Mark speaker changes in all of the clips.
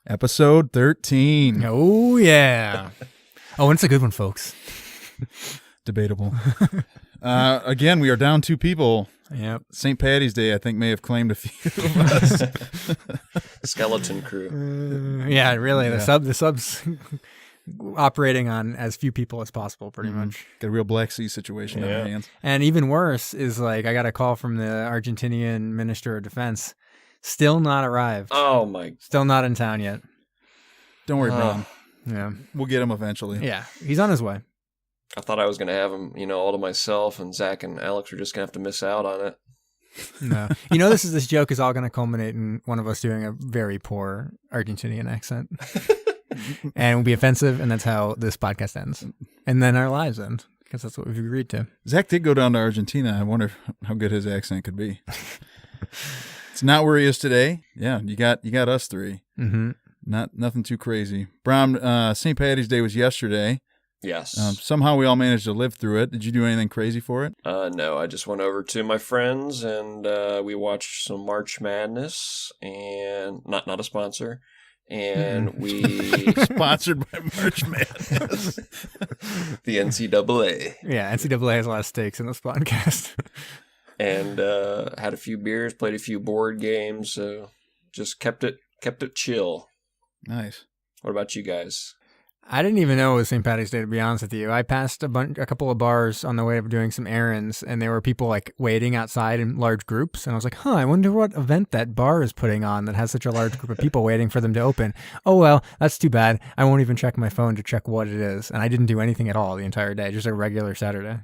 Speaker 1: Episode 13.
Speaker 2: Oh, yeah. Oh, and it's a good one, folks.
Speaker 1: Debatable. Again, we are down 2 people.
Speaker 2: Yep.
Speaker 1: St. Patty's Day, I think, may have claimed a few of us.
Speaker 3: Skeleton crew.
Speaker 2: Yeah, really.
Speaker 1: Yeah.
Speaker 2: The subs operating on as few people as possible, pretty much.
Speaker 1: Got a real Black Sea situation on our hands.
Speaker 2: And even worse is, like, I got a call from the Argentinian Minister of Defense. Still not arrived.
Speaker 3: Oh, my.
Speaker 2: Still not in town yet.
Speaker 1: Don't worry, Brown.
Speaker 2: Yeah.
Speaker 1: We'll get him eventually.
Speaker 2: Yeah. He's on his way.
Speaker 3: I thought I was going to have him, all to myself, and Zach and Alex were just going to have to miss out on it.
Speaker 2: No. This joke is all going to culminate in one of us doing a very poor Argentinian accent. And it will be offensive, and that's how this podcast ends. And then our lives end, because that's what we've agreed to.
Speaker 1: Zach did go down to Argentina. I wonder how good his accent could be. It's not where he is today. Yeah, you got us 3.
Speaker 2: Mm-hmm.
Speaker 1: Nothing too crazy. Brom, St. Patty's Day was yesterday.
Speaker 3: Yes.
Speaker 1: Somehow we all managed to live through it. Did you do anything crazy for it?
Speaker 3: No, I just went over to my friends and we watched some March Madness, and not a sponsor. And we
Speaker 1: Sponsored by March Madness.
Speaker 3: The NCAA.
Speaker 2: Yeah, NCAA has a lot of stakes in this podcast.
Speaker 3: And had a few beers, played a few board games, so just kept it chill.
Speaker 1: Nice.
Speaker 3: What about you guys?
Speaker 2: I didn't even know it was St. Patty's Day, to be honest with you. I passed a couple of bars on the way of doing some errands, and there were people like waiting outside in large groups. And I was like, I wonder what event that bar is putting on that has such a large group of people waiting for them to open. Oh, well, that's too bad. I won't even check my phone to check what it is. And I didn't do anything at all the entire day, just a regular Saturday.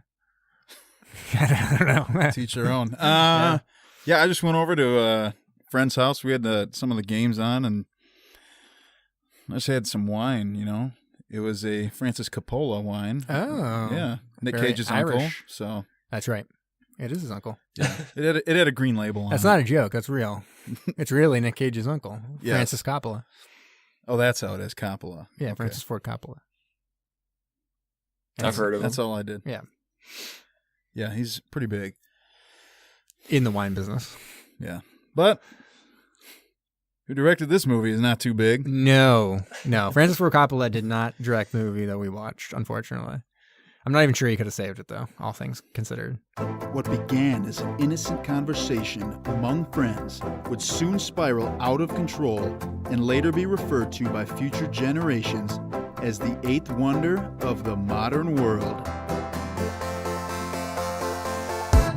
Speaker 2: I don't know.
Speaker 1: Teach their own. Yeah, I just went over to a friend's house. We had some of the games on, and I just had some wine, It was a Francis Coppola wine.
Speaker 2: Oh.
Speaker 1: Yeah. Nick
Speaker 2: Very
Speaker 1: Cage's
Speaker 2: Irish.
Speaker 1: uncle. So
Speaker 2: That's right. It is his uncle.
Speaker 1: yeah. It had a green label on
Speaker 2: That's
Speaker 1: it.
Speaker 2: not a joke. That's real. It's really Nick Cage's uncle,
Speaker 1: Yes.
Speaker 2: Francis Coppola.
Speaker 1: Oh, that's how it is. Coppola.
Speaker 2: Yeah,
Speaker 1: Okay.
Speaker 2: Francis Ford Coppola.
Speaker 3: I've heard of him.
Speaker 1: That's all I did.
Speaker 2: Yeah.
Speaker 1: Yeah, he's pretty big.
Speaker 2: In the wine business.
Speaker 1: Yeah. But who directed this movie is not too big.
Speaker 2: No. Francis Ford Coppola did not direct the movie that we watched, unfortunately. I'm not even sure he could have saved it, though, all things considered.
Speaker 4: What began as an innocent conversation among friends would soon spiral out of control and later be referred to by future generations as the 8th wonder of the modern world.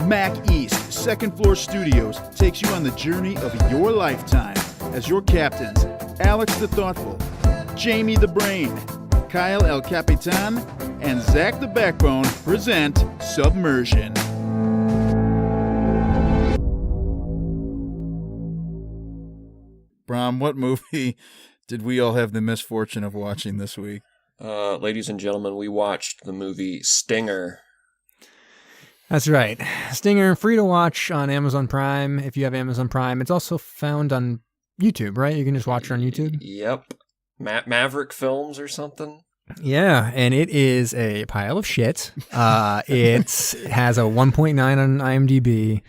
Speaker 4: Mac East Second Floor Studios takes you on the journey of your lifetime as your captains, Alex the Thoughtful, Jamie the Brain, Kyle El Capitan, and Zach the Backbone present Submersion.
Speaker 1: Brom, what movie did we all have the misfortune of watching this week?
Speaker 3: Ladies and gentlemen, we watched the movie Stinger.
Speaker 2: That's right. Stinger, free to watch on Amazon Prime if you have Amazon Prime. It's also found on YouTube, right? You can just watch it on YouTube.
Speaker 3: Yep. Maverick Films or something?
Speaker 2: Yeah, and it is a pile of shit. It has a 1.9 on IMDb.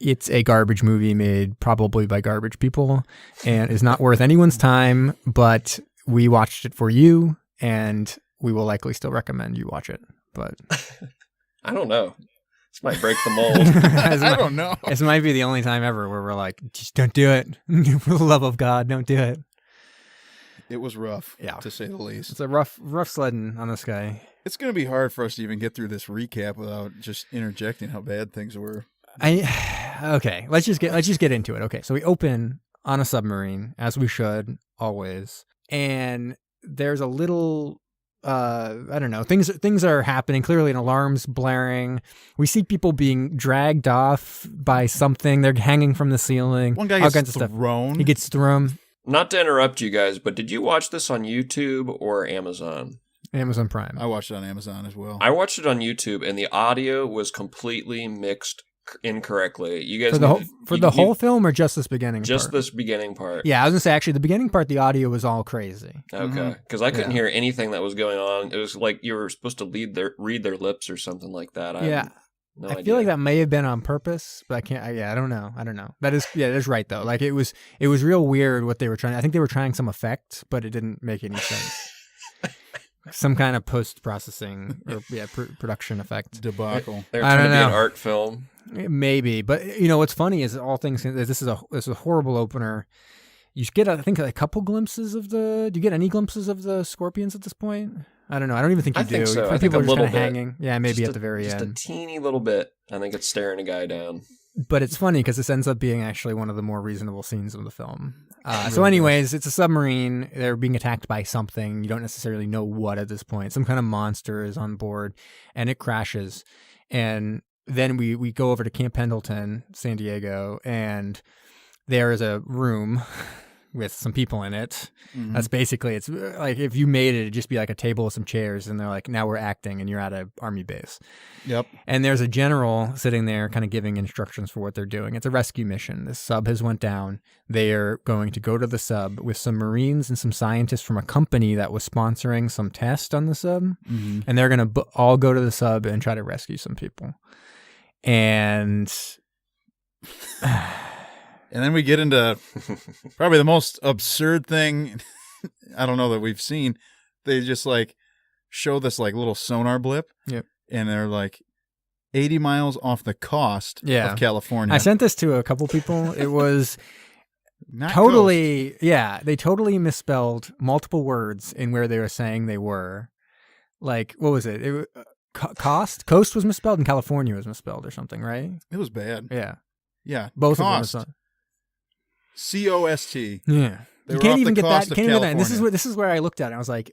Speaker 2: It's a garbage movie made probably by garbage people and is not worth anyone's time, but we watched it for you, and we will likely still recommend you watch it. But
Speaker 3: I don't know. This might break the mold.
Speaker 1: I don't know.
Speaker 2: This might be the only time ever where we're like, just don't do it. For the love of God, don't do it.
Speaker 1: It was rough,
Speaker 2: Yeah.
Speaker 1: to say the least.
Speaker 2: It's a rough sledding on this guy.
Speaker 1: It's going to be hard for us to even get through this recap without just interjecting how bad things were.
Speaker 2: Okay, let's just get into it. Okay, so we open on a submarine, as we should always, and there's a little I don't know, things are happening. Clearly an alarm's blaring. We see people being dragged off by something. They're hanging from the ceiling.
Speaker 1: One guy
Speaker 2: all
Speaker 1: gets
Speaker 2: kinds of stuff.
Speaker 1: thrown.
Speaker 2: He gets thrown.
Speaker 3: Not to interrupt you guys, but did you watch this on YouTube or Amazon?
Speaker 2: Amazon Prime.
Speaker 1: I watched it on Amazon as well.
Speaker 3: I watched it on YouTube, and the audio was completely mixed incorrectly. You guys
Speaker 2: for the whole film, or just this beginning
Speaker 3: just
Speaker 2: part?
Speaker 3: this beginning part?
Speaker 2: Yeah, I was gonna say, actually, the beginning part, the audio was all crazy.
Speaker 3: Okay, because I couldn't hear anything that was going on. It was like you were supposed to read their lips or something like that. No
Speaker 2: I
Speaker 3: idea.
Speaker 2: feel like that may have been on purpose, but I can't. I don't know. That is right though. Like it was real weird what they were trying. I think they were trying some effect, but it didn't make any sense. Some kind of post-processing or production effect
Speaker 1: Debacle.
Speaker 3: They're
Speaker 2: I
Speaker 3: trying
Speaker 2: don't
Speaker 3: to be
Speaker 2: know.
Speaker 3: an art film.
Speaker 2: Maybe, but what's funny is all things. This is a horrible opener. You get, I think, a couple glimpses of the. Do you get any glimpses of the scorpions at this point? I don't know. I don't even think you
Speaker 3: I
Speaker 2: do.
Speaker 3: think so. I think
Speaker 2: People
Speaker 3: a
Speaker 2: are just
Speaker 3: little
Speaker 2: kind of
Speaker 3: bit.
Speaker 2: hanging. Yeah, maybe
Speaker 3: Just
Speaker 2: at the very
Speaker 3: just
Speaker 2: end.
Speaker 3: a teeny little bit. I think it's staring a guy down.
Speaker 2: But it's funny because this ends up being actually one of the more reasonable scenes of the film. So anyways, it's a submarine. They're being attacked by something. You don't necessarily know what at this point. Some kind of monster is on board, and it crashes. And then we go over to Camp Pendleton, San Diego, and there is a room with some people in it.
Speaker 1: Mhm.
Speaker 2: That's basically, it's like if you made it, it'd just be like a table with some chairs, and they're like, now we're acting, and you're at an army base.
Speaker 1: Yep.
Speaker 2: And there's a general sitting there kind of giving instructions for what they're doing. It's a rescue mission. This sub has went down. They are going to go to the sub with some Marines and some scientists from a company that was sponsoring some test on the sub.
Speaker 1: Mm-hmm.
Speaker 2: And they're going to all go to the sub and try to rescue some people. And
Speaker 1: And then we get into probably the most absurd thing I don't know that we've seen. They just like show this like little sonar blip.
Speaker 2: Yep.
Speaker 1: And they're like 80 miles off the coast of California.
Speaker 2: I sent this to a couple people. It was
Speaker 1: Not
Speaker 2: totally, yeah, they totally misspelled multiple words in where they were saying they were. Like, what was it? Coast was misspelled and California was misspelled or something, right?
Speaker 1: It was bad.
Speaker 2: Yeah.
Speaker 1: Yeah.
Speaker 2: Both
Speaker 1: Cost.
Speaker 2: of them.
Speaker 1: COST.
Speaker 2: Yeah.
Speaker 1: They
Speaker 2: You
Speaker 1: were
Speaker 2: can't
Speaker 1: off
Speaker 2: even
Speaker 1: the
Speaker 2: get
Speaker 1: coast
Speaker 2: that.
Speaker 1: of
Speaker 2: Can't even get that. And
Speaker 1: California.
Speaker 2: this is where I looked at it. I was like,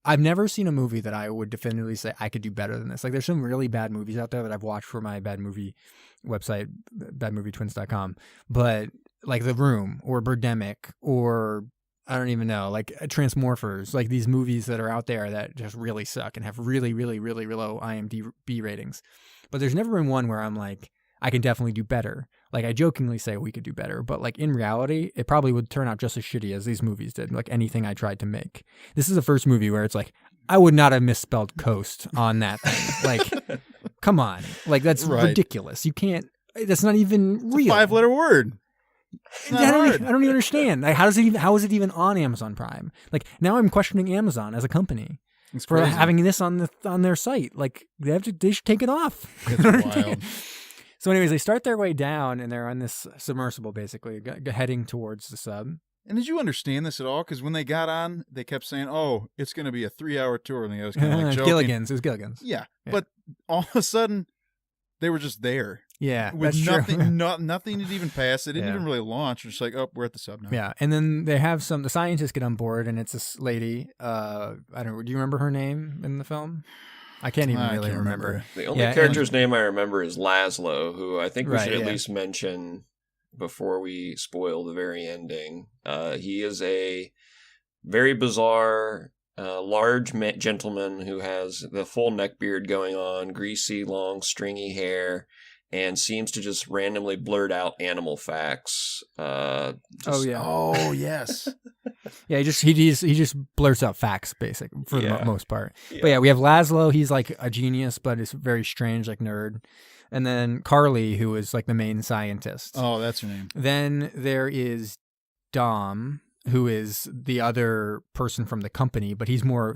Speaker 2: I've never seen a movie that I would definitively say I could do better than this. Like, there's some really bad movies out there that I've watched for my bad movie website, badmovietwins.com. But like The Room or Birdemic or I don't even know, like Transmorphers, like these movies that are out there that just really suck and have really, really, really low IMDb ratings. But there's never been one where I'm like, I can definitely do better. Like I jokingly say we could do better, but like in reality, it probably would turn out just as shitty as these movies did, like anything I tried to make. This is the first movie where it's like, I would not have misspelled coast on that thing. Like, come on. Like that's
Speaker 1: Right.
Speaker 2: ridiculous. You can't, that's not even real.
Speaker 1: 5-letter word. It's not hard.
Speaker 2: I don't even understand. Like, how is it even on Amazon Prime? Like now I'm questioning Amazon as a company
Speaker 1: It's
Speaker 2: for
Speaker 1: crazy.
Speaker 2: having this on their site. Like they should take it off.
Speaker 1: It's
Speaker 2: I don't understand.
Speaker 1: wild.
Speaker 2: So anyways, they start their way down and they're on this submersible basically heading towards the sub.
Speaker 1: And did you understand this at all? Because when they got on, they kept saying, "Oh, it's going to be a 3-hour tour," and I was kind of like joking.
Speaker 2: Gilligan's. It was Gilligan's.
Speaker 1: Yeah,
Speaker 2: Yeah.
Speaker 1: but all of a sudden, they were just there
Speaker 2: Yeah,
Speaker 1: with
Speaker 2: that's
Speaker 1: nothing.
Speaker 2: true.
Speaker 1: Nothing had even passed. They didn't
Speaker 2: Yeah.
Speaker 1: even really launch. Just like, oh, we're at the sub now.
Speaker 2: Yeah, and then they have the scientists get on board, and it's this lady. I don't know. Do you remember her name in the film? I can't even
Speaker 1: I
Speaker 2: really
Speaker 1: can't
Speaker 2: remember.
Speaker 3: The only
Speaker 2: Yeah,
Speaker 3: character's name I remember is Laszlo, who I think we
Speaker 2: Right,
Speaker 3: should at
Speaker 2: yeah.
Speaker 3: least mention before we spoil the very ending. He is a very bizarre, large gentleman who has the full neck beard going on, greasy, long, stringy hair, and seems to just randomly blurt out animal facts.
Speaker 2: Oh yeah,
Speaker 1: Oh yes.
Speaker 2: yeah. He just blurts out facts, basic for the
Speaker 3: Yeah.
Speaker 2: most part.
Speaker 3: Yeah.
Speaker 2: But yeah, we have Laszlo. He's like a genius, but is very strange, like nerd. And then Carly, who is like the main scientist.
Speaker 1: Oh, that's her name.
Speaker 2: Then there is Dom, who is the other person from the company, but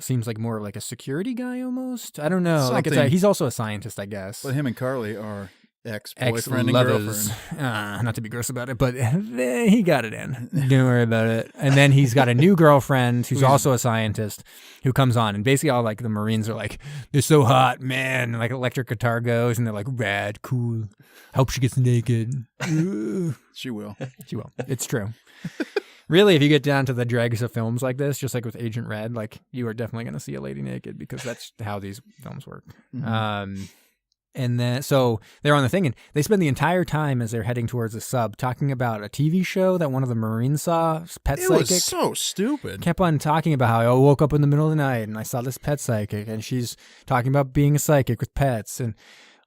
Speaker 2: seems like more like a security guy almost. I don't know. Like
Speaker 1: Something.
Speaker 2: he's also a scientist, I guess.
Speaker 1: But him and Carly are ex-boyfriend and
Speaker 2: Ex-lovers.
Speaker 1: girlfriend.
Speaker 2: Not to be gross about it, but he got it in. Don't worry about it. And then he's got a new girlfriend who's also a scientist who comes on. And basically all like the Marines are like, they're so hot, man. And like electric guitar goes and they're like, rad, cool. Hope she gets naked.
Speaker 1: She will.
Speaker 2: She will. It's true. Really, if you get down to the dregs of films like this, just like with Agent Red, like you are definitely going to see a lady naked because that's how these films work.
Speaker 1: Mhm.
Speaker 2: And then, so they're on the thing, and they spend the entire time as they're heading towards the sub talking about a TV show that one of the Marines saw, Pet
Speaker 1: It
Speaker 2: Psychic.
Speaker 1: was so stupid.
Speaker 2: Kept on talking about how I woke up in the middle of the night and I saw this pet psychic, and she's talking about being a psychic with pets. And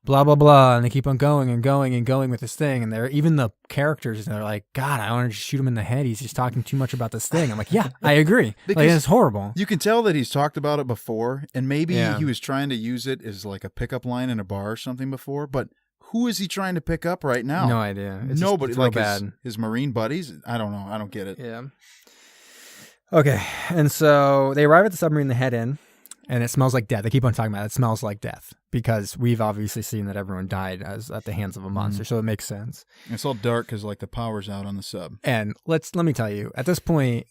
Speaker 2: blah, blah, blah. And they keep on going and going and going with this thing. And they're even the characters, they're like, God, I want to just shoot him in the head. He's just talking too much about this thing. I'm like, yeah, I agree. Like, it's horrible.
Speaker 1: You can tell that he's talked about it before, and maybe he was trying to use it as like a pickup line in a bar or something before, but who is he trying to pick up right now?
Speaker 2: No idea.
Speaker 1: Nobody.
Speaker 2: It's
Speaker 1: like
Speaker 2: bad.
Speaker 1: His Marine buddies? I don't know. I don't get it.
Speaker 2: Yeah. Okay. And so they arrive at the submarine, they head in, and it smells like death. They keep on talking about it. It smells like death because we've obviously seen that everyone died at the hands of a monster, so it makes sense.
Speaker 1: It's all dark because like the power's out on the sub.
Speaker 2: And let me tell you, at this point,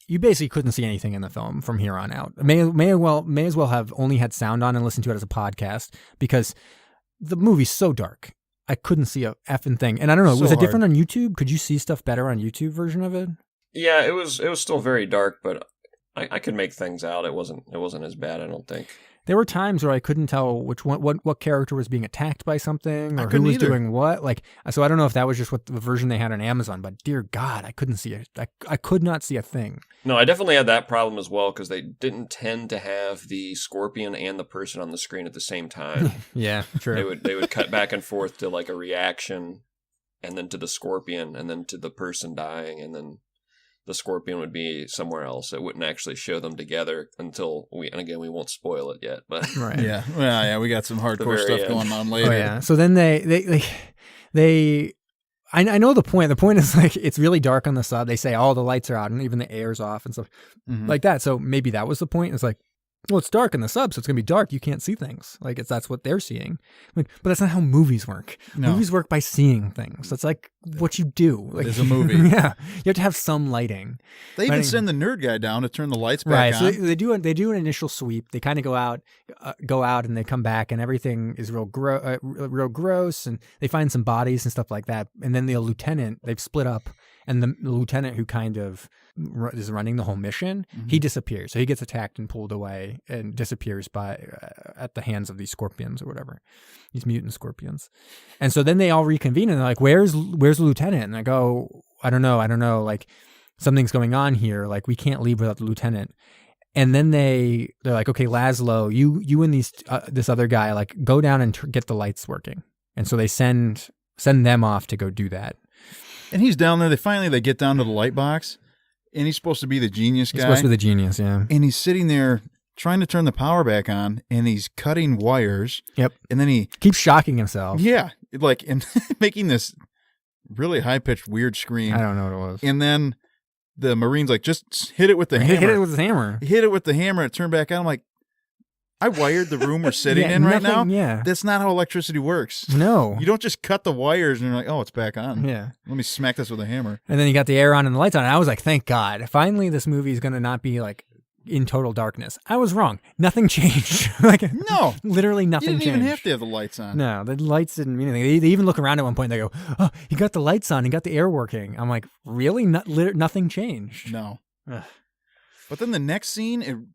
Speaker 2: you basically couldn't see anything in the film from here on out. May as well have only had sound on and listened to it as a podcast because the movie's so dark. I couldn't see a effing thing. And I don't know, was it different on YouTube? Could you see stuff better on YouTube version of it?
Speaker 3: Yeah, it was still very dark, but I could make things out. It wasn't as bad, I don't think.
Speaker 2: There were times where I couldn't tell which one, what character was being attacked by something or who was doing what. Like, so I don't know if that was just what the version they had on Amazon, but dear God, I couldn't see it. I could not see a thing.
Speaker 3: No, I definitely had that problem as well because they didn't tend to have the scorpion and the person on the screen at the same time.
Speaker 2: Yeah, true.
Speaker 3: They would cut back and forth to like a reaction, and then to the scorpion, and then to the person dying, and then the scorpion would be somewhere else. It wouldn't actually show them together until and again, we won't spoil it yet, but
Speaker 2: right.
Speaker 1: Yeah. Well, yeah, we got some hardcore stuff going on later.
Speaker 2: Oh, yeah. So then I know the point. The point is like, it's really dark on the sub. They say all the lights are out and even the air's off and stuff like that. So maybe that was the point. It's like, well, it's dark in the sub, so it's going to be dark. You can't see things. Like, that's what they're seeing. Like, but that's not how movies work. No. Movies work by seeing things. That's like what you do. Like,
Speaker 1: it's a movie.
Speaker 2: Yeah. You have to have some lighting.
Speaker 1: They even send the nerd guy down to turn the lights back on.
Speaker 2: Right. So they do an initial sweep. They kind of go out and they come back and everything is real gross, and they find some bodies and stuff like that. And then the lieutenant, they've split up, and the lieutenant who kind of is running the whole mission, he disappears. So he gets attacked and pulled away and disappears at the hands of these scorpions or whatever, these mutant scorpions. And so then they all reconvene and they're like, where's the lieutenant? And I go, I don't know. Like, something's going on here. Like, we can't leave without the lieutenant. And then they're like, okay, Laszlo, you and this other guy, like, go down and get the lights working. And so they send them off to go do that.
Speaker 1: And he's down there. They get down to the light box, and he's supposed to be the genius guy.
Speaker 2: He's supposed to be the genius, yeah.
Speaker 1: And he's sitting there trying to turn the power back on, and he's cutting wires.
Speaker 2: Yep.
Speaker 1: And then he
Speaker 2: keeps shocking himself.
Speaker 1: Yeah, like, and making this really high-pitched weird scream.
Speaker 2: I don't know what it was.
Speaker 1: And then the Marine's like, just hit it with the hammer.
Speaker 2: Hit it with his hammer.
Speaker 1: Hit it with the hammer, and it turned back on. I'm like, I wired the room we're sitting in right now.
Speaker 2: Yeah.
Speaker 1: That's not how electricity works.
Speaker 2: No.
Speaker 1: You don't just cut the wires and you're like, oh, it's back on.
Speaker 2: Yeah.
Speaker 1: Let me smack this with a hammer.
Speaker 2: And then you got the air on and the lights on. And I was like, thank God. Finally, this movie is going to not be like in total darkness. I was wrong. Nothing changed. Like,
Speaker 1: no.
Speaker 2: Literally nothing changed.
Speaker 1: You didn't even have to have the lights on.
Speaker 2: No, the lights didn't mean anything. They even look around at one point and they go, oh, he got the lights on. He got the air working. I'm like, really? Nothing changed.
Speaker 1: No.
Speaker 2: Ugh.
Speaker 1: But then the next scene,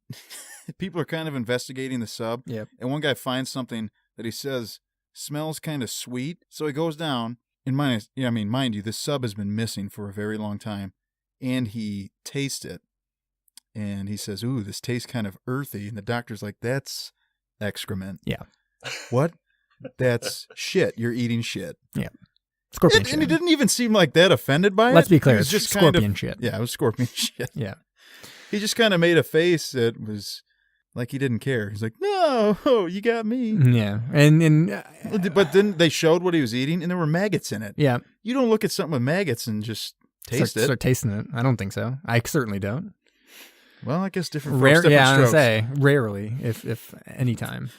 Speaker 1: people are kind of investigating the sub.
Speaker 2: Yep.
Speaker 1: And one guy finds something that he says smells kind of sweet. So he goes down. And mind you, this sub has been missing for a very long time. And he tastes it. And he says, ooh, this tastes kind of earthy. And the doctor's like, that's excrement.
Speaker 2: Yeah.
Speaker 1: What? That's shit. You're eating shit.
Speaker 2: Yeah. Scorpion shit.
Speaker 1: And he didn't even seem like that offended by it.
Speaker 2: Let's be clear.
Speaker 1: It was just
Speaker 2: scorpion shit.
Speaker 1: Yeah, it was scorpion shit.
Speaker 2: Yeah.
Speaker 1: He just kind of made a face that was like he didn't care. He's like, no, you got me.
Speaker 2: Yeah. And
Speaker 1: but then they showed what he was eating, and there were maggots in it.
Speaker 2: Yeah.
Speaker 1: You don't look at something with maggots and just taste it.
Speaker 2: Start tasting it. I don't think so. I certainly don't.
Speaker 1: Well, I guess different folks, different
Speaker 2: yeah,
Speaker 1: strokes.
Speaker 2: I say rarely, if any time.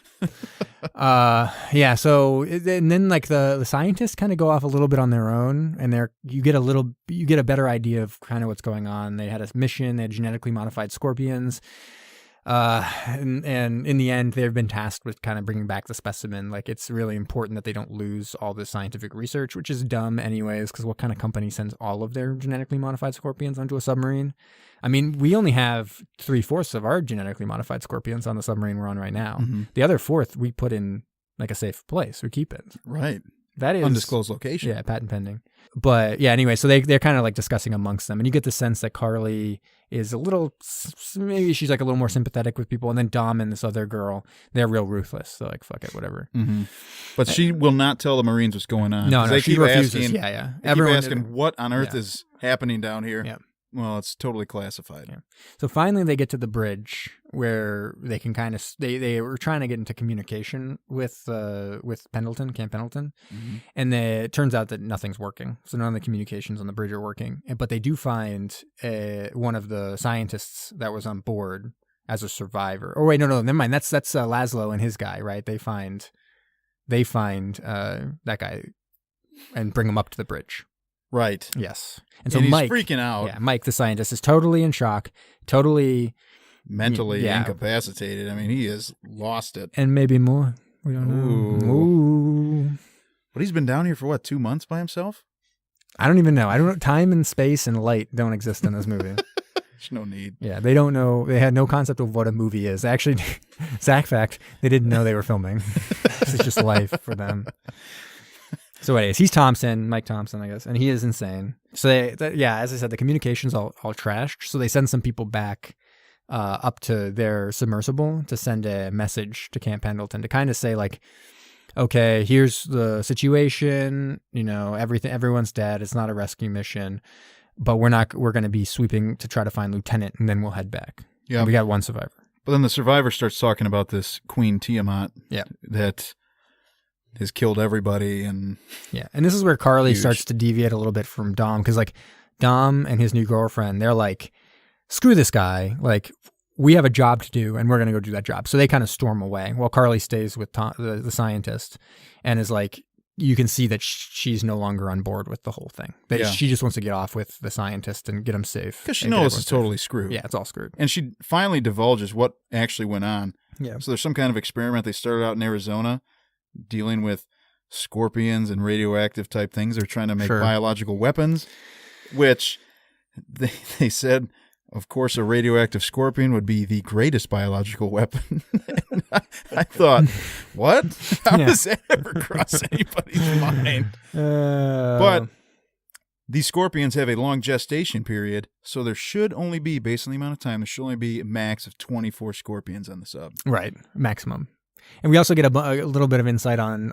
Speaker 2: Yeah. So and then like the scientists kind of go off a little bit on their own, and you get a better idea of kind of what's going on. They had a mission. They had genetically modified scorpions. And in the end, they've been tasked with kind of bringing back the specimen. Like, it's really important that they don't lose all this scientific research, which is dumb anyways, because what kind of company sends all of their genetically modified scorpions onto a submarine? I mean, we only have 3/4 of our genetically modified scorpions on the submarine we're on right now. Mm-hmm. The other 1/4 we put in like a safe place. We keep it.
Speaker 1: Right.
Speaker 2: That is
Speaker 1: undisclosed location.
Speaker 2: Yeah, patent pending. But yeah, anyway, so they're kind of like discussing amongst them, and you get the sense that Carly is a little, maybe she's like a little more sympathetic with people, and then Dom and this other girl, they're real ruthless. They're like, fuck it, whatever.
Speaker 1: Mm-hmm. But she will not tell the Marines what's going on.
Speaker 2: No,
Speaker 1: They
Speaker 2: she
Speaker 1: keep
Speaker 2: refuses.
Speaker 1: asking,
Speaker 2: Yeah.
Speaker 1: They keep asking what on earth is happening down here.
Speaker 2: Yeah.
Speaker 1: Well, it's totally classified.
Speaker 2: Yeah. So finally they get to the bridge where they can kind of, they were trying to get into communication with Pendleton, Camp Pendleton.
Speaker 1: Mm-hmm.
Speaker 2: And it turns out that nothing's working. So none of the communications on the bridge are working. But they do find one of the scientists that was on board as a survivor. Oh, wait, no, never mind. That's Laszlo and his guy, right? They find that guy and bring him up to the bridge.
Speaker 1: Right.
Speaker 2: Yes.
Speaker 1: And
Speaker 2: so
Speaker 1: he's
Speaker 2: Mike,
Speaker 1: freaking out.
Speaker 2: Yeah, Mike, the scientist, is totally in shock, totally
Speaker 1: mentally incapacitated. I mean, he has lost it.
Speaker 2: And maybe more. We don't know. Ooh.
Speaker 1: But he's been down here for 2 months by himself?
Speaker 2: I don't even know. I don't know. Time and space and light don't exist in this movie.
Speaker 1: There's no need.
Speaker 2: Yeah, they don't know. They had no concept of what a movie is. Actually, Zach fact, they didn't know they were filming. This is just life for them. So anyways, he's Mike Thompson, I guess, and he is insane. So as I said, the communication's all trashed. So they send some people back up to their submersible to send a message to Camp Pendleton to kind of say like, okay, here's the situation. You know, everyone's dead. It's not a rescue mission, but we're going to be sweeping to try to find Lieutenant, and then we'll head back. Yeah, we got one survivor.
Speaker 1: But then the survivor starts talking about this Queen Tiamat.
Speaker 2: Yeah,
Speaker 1: that has killed everybody. And
Speaker 2: this is where Carly starts to deviate a little bit from Dom, because like Dom and his new girlfriend, they're like, screw this guy, like we have a job to do and we're going to go do that job. So they kind of storm away while Carly stays with the scientist and is like, you can see that she's no longer on board with the whole thing. She just wants to get off with the scientist and get him safe.
Speaker 1: Because she knows it's totally screwed.
Speaker 2: Yeah, it's all screwed.
Speaker 1: And she finally divulges what actually went on.
Speaker 2: Yeah.
Speaker 1: So there's some kind of experiment. They started out in Arizona dealing with scorpions and radioactive type things. They're trying to make biological weapons, which they said, of course, a radioactive scorpion would be the greatest biological weapon. I thought, what? How does that ever cross anybody's mind? But these scorpions have a long gestation period, so there should only be, based on the amount of time, there should only be a max of 24 scorpions on the sub.
Speaker 2: Right, maximum. And we also get a little bit of insight on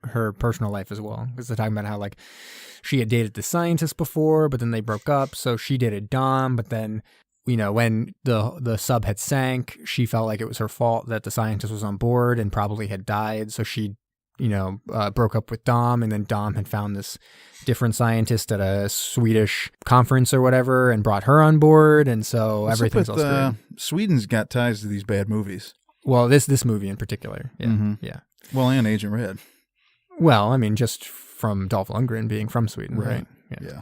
Speaker 2: her personal life as well, because they're talking about how like she had dated the scientist before, but then they broke up, so she dated Dom, but then when the sub had sank, she felt like it was her fault that the scientist was on board and probably had died, so she broke up with Dom, and then Dom had found this different scientist at a Swedish conference or whatever and brought her on board, and so everything's all screwed.
Speaker 1: Sweden's got ties to these bad movies.
Speaker 2: Well, this movie in particular. Yeah.
Speaker 1: Mm-hmm.
Speaker 2: Yeah.
Speaker 1: Well, and Agent Red.
Speaker 2: Well, I mean, just from Dolph Lundgren being from Sweden, right?
Speaker 1: Yeah.